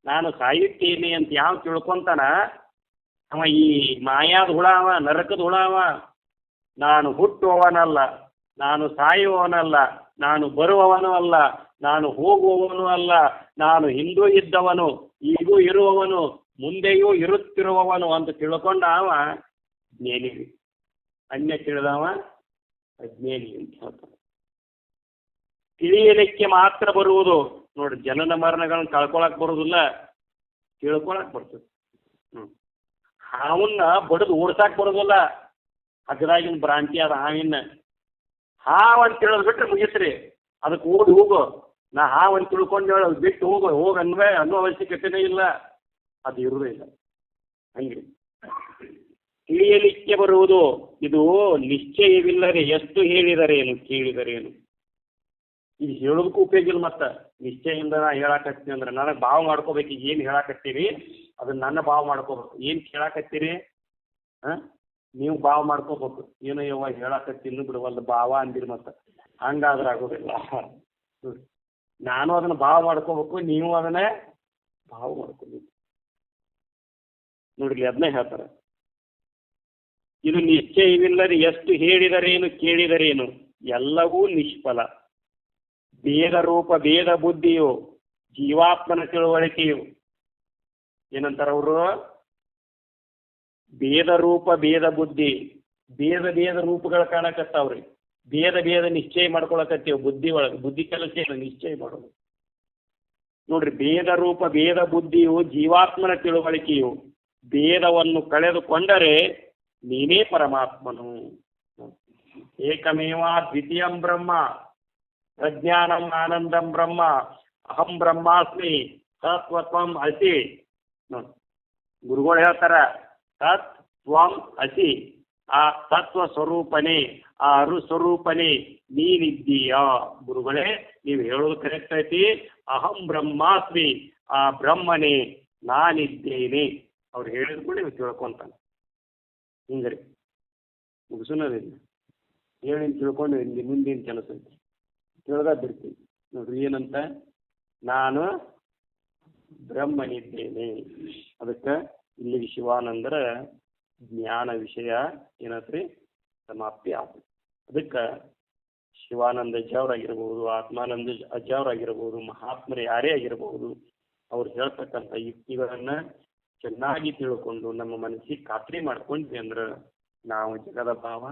ನಾನು ಸಾಯುತ್ತೇನೆ ಅಂತ ಯಾವ ತಿಳ್ಕೊಂತಾನ ಅವ ಈ ಮಾಯಾದ ಹುಳ, ಅವ ನರಕದ ಹುಳ ಅವ. ನಾನು ಹುಟ್ಟುವವನಲ್ಲ, ನಾನು ಸಾಯುವವನಲ್ಲ, ನಾನು ಬರುವವನು ಅಲ್ಲ, ನಾನು ಹೋಗುವವನು ಅಲ್ಲ, ನಾನು ಹಿಂದೂ ಇದ್ದವನು, ಈಗೂ ಇರುವವನು, ಮುಂದೆಯೂ ಇರುತ್ತಿರುವವನು ಅಂತ ತಿಳ್ಕೊಂಡ ಅವ ಜ್ಞಾನಿ. ಅನ್ಯ ತಿಳಿದವ ಅಜ್ಞಾನಿ ಅಂತ ಹೇಳ್ತಾನೆ. ತಿಳಿಯಲಿಕ್ಕೆ ಮಾತ್ರ ಬರುವುದು ನೋಡಿ. ಜನನ ಮರಣಗಳನ್ನ ಕಳ್ಕೊಳಕ್ ಬರೋದಿಲ್ಲ, ತಿಳ್ಕೊಳಕ್ ಬರ್ತದೆ. ಹಾವನ್ನ ಬಡಿದು ಓಡ್ಸಾಕ್ ಬರೋದಿಲ್ಲ. ಹಗ್ಗದಾಗಿನ ಭ್ರಾಂತಿ ಅದ ಹಾವಿನ. ಹಾವಂತ ತಿಳಿದ್ ಬಿಟ್ರೆ ಮುಗಿಸ್ರಿ, ಅದಕ್ಕೆ ಓಡಿ ಹೋಗು. ನಾ ಹಾವಂತ ತಿಳ್ಕೊಂಡು ಹೇಳೋದು ಬಿಟ್ಟು ಹೋಗು ಅನ್ನೋ ಅವಶ್ಯಕತೆನೇ ಇಲ್ಲ. ಅದು ಇರುವುದೇ ಇಲ್ಲ. ಹಂಗೆ ತಿಳಿಯಲಿಕ್ಕೆ ಬರುವುದು ಇದು ನಿಶ್ಚಯವಿಲ್ಲದೆ ಎಷ್ಟು ಹೇಳಿದರೇನು ಕೇಳಿದರೇನು. ಇದು ಹೇಳೋದಕ್ಕೂ ಉಪಯೋಗ ಇಲ್ಲ. ಮತ್ತೆ ನಿಶ್ಚಯದಿಂದ ನಾ ಹೇಳಾಕತ್ತೀನಿ ಅಂದ್ರೆ ನನಗೆ ಭಾವ ಮಾಡ್ಕೋಬೇಕು. ಈಗ ಏನು ಹೇಳಾಕತ್ತೀರಿ ಅದನ್ನ ನನ್ನ ಭಾವ ಮಾಡ್ಕೋಬೇಕು. ಏನು ಕೇಳಾಕತ್ತೀರಿ ನೀವು ಭಾವ ಮಾಡ್ಕೋಬೇಕು. ಏನೋ ಯಾವಾಗ ಹೇಳಾಕತ್ತೀನಿ ಬಿಡುವಲ್ದು ಭಾವ ಅಂದಿರಿ, ಮತ್ತೆ ಹಂಗಾದ್ರೆ ಆಗೋದಿಲ್ಲ. ನಾನು ಅದನ್ನು ಭಾವ ಮಾಡ್ಕೋಬೇಕು, ನೀವು ಅದನ್ನೇ ಭಾವ ಮಾಡ್ಕೋಬೇಕು. ನೋಡ್ರಿ ಅದನ್ನೇ ಹೇಳ್ತಾರೆ. ಇದು ನಿಶ್ಚಯವಿಲ್ಲದೆ ಎಷ್ಟು ಹೇಳಿದರೇನು ಕೇಳಿದರೇನು ಎಲ್ಲವೂ ನಿಷ್ಫಲ. ಭೇದ ರೂಪ ಭೇದ ಬುದ್ಧಿಯು ಜೀವಾತ್ಮನ ತಿಳುವಳಿಕೆಯು ಏನಂತಾರ ಅವರು, ಭೇದ ರೂಪ ಭೇದ ಬುದ್ಧಿ, ಭೇದ ಭೇದ ರೂಪಗಳು ಕಾಣಕತ್ತಾವ್ರಿ. ಭೇದ ಭೇದ ನಿಶ್ಚಯ ಮಾಡ್ಕೊಳಕತ್ತೀವಿ ಬುದ್ಧಿ ಒಳಗೆ. ಬುದ್ಧಿ ಕೆಲಸ ಏನು ನಿಶ್ಚಯ ಮಾಡೋದು ನೋಡ್ರಿ. ಭೇದ ರೂಪ ಭೇದ ಬುದ್ಧಿಯು ಜೀವಾತ್ಮನ ತಿಳುವಳಿಕೆಯು, ಭೇದವನ್ನು ಕಳೆದುಕೊಂಡರೆ ನೀನೇ ಪರಮಾತ್ಮನು. ಏಕಮೇವ ದ್ವಿತೀಯಂ ಬ್ರಹ್ಮ ಪ್ರಜ್ಞಾನಂ ಆನಂದಂ ಬ್ರಹ್ಮ ಅಹಂ ಬ್ರಹ್ಮಾಸ್ಮಿ ತತ್ವತ್ವಂ ಅಸಿ. ಗುರುಗಳು ಹೇಳ್ತಾರ ತತ್ ತ್ವಂ ಅಸಿ. ಆ ತತ್ವ ಸ್ವರೂಪನೇ, ಆ ಅರು ಸ್ವರೂಪನೇ ನೀನಿದ್ದೀಯ. ಗುರುಗಳೇ ನೀವು ಹೇಳೋದು ಕರೆಕ್ಟ್ ಐತಿ. ಅಹಂ ಬ್ರಹ್ಮಾಸ್ಮಿ, ಆ ಬ್ರಹ್ಮನೇ ನಾನಿದ್ದೇನೆ. ಅವ್ರು ಹೇಳಿದ್ ಕೂಡ ನೀವು ತಿಳ್ಕೊಂತಾನೆ. ಹಿಂಗ್ರಿ ಮುಗಿಸೋದಿಲ್ಲ. ಹೇಳಿ ತಿಳ್ಕೊಂಡು ಇಲ್ಲಿ ಮುಂದಿನ ಕೆಲಸ ಐತಿ ತಿಳ್ದ ಬಿಡ್ತೀವಿ ನೋಡ್ರಿ. ಏನಂತ, ನಾನು ಬ್ರಹ್ಮನಿದ್ದೇನೆ. ಅದಕ್ಕೆ ಇಲ್ಲಿಗೆ ಶಿವಾನಂದರ ಜ್ಞಾನ ವಿಷಯ ಏನತ್ರಿ ಸಮಾಪ್ತಿ ಆಗ್ತದೆ. ಅದಕ್ಕೆ ಶಿವಾನಂದ ಅಜ್ಜವರಾಗಿರ್ಬೋದು, ಆತ್ಮಾನಂದ ಅಜ್ಜವರಾಗಿರ್ಬೋದು, ಮಹಾತ್ಮರು ಯಾರೇ ಆಗಿರ್ಬೋದು, ಅವ್ರು ಹೇಳ್ತಕ್ಕಂಥ ಯುಕ್ತಿಗಳನ್ನು ಚೆನ್ನಾಗಿ ತಿಳ್ಕೊಂಡು ನಮ್ಮ ಮನಸ್ಸಿಗೆ ಖಾತ್ರಿ ಮಾಡ್ಕೊಂಡ್ವಿ ಅಂದ್ರೆ ನಾವು ಜಗದ ಭಾವ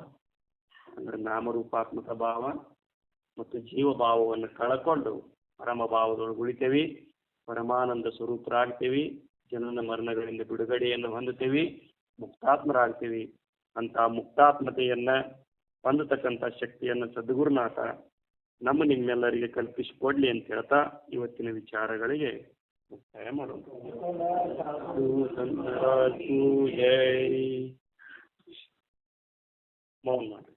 ಅಂದ್ರೆ ನಾಮರೂಪಾತ್ಮಕ ಭಾವ ಮತ್ತು ಜೀವ ಭಾವವನ್ನು ಕಳ್ಕೊಂಡು ಪರಮ ಭಾವದೊಳಗೆ ಉಳಿತೇವೆ. ಪರಮಾನಂದ ಸ್ವರೂಪರಾಗ್ತೇವೆ. ಜನನ ಮರಣಗಳಿಂದ ಬಿಡುಗಡೆಯನ್ನು ಹೊಂದುತ್ತೇವೆ, ಮುಕ್ತಾತ್ಮರಾಗ್ತೀವಿ. ಅಂತ ಮುಕ್ತಾತ್ಮತೆಯನ್ನು ಹೊಂದತಕ್ಕಂಥ ಶಕ್ತಿಯನ್ನು ಸದ್ಗುರುನಾಥ ನಿಮ್ಮೆಲ್ಲರಿಗೆ ಕಲ್ಪಿಸಿಕೊಡ್ಲಿ ಅಂತ ಹೇಳ್ತಾ ಇವತ್ತಿನ ವಿಚಾರಗಳಿಗೆ ಮುಕ್ತಾಯ ಮಾಡೋಣ. ಜೈ ಮೌನ ಮಾಡಿ.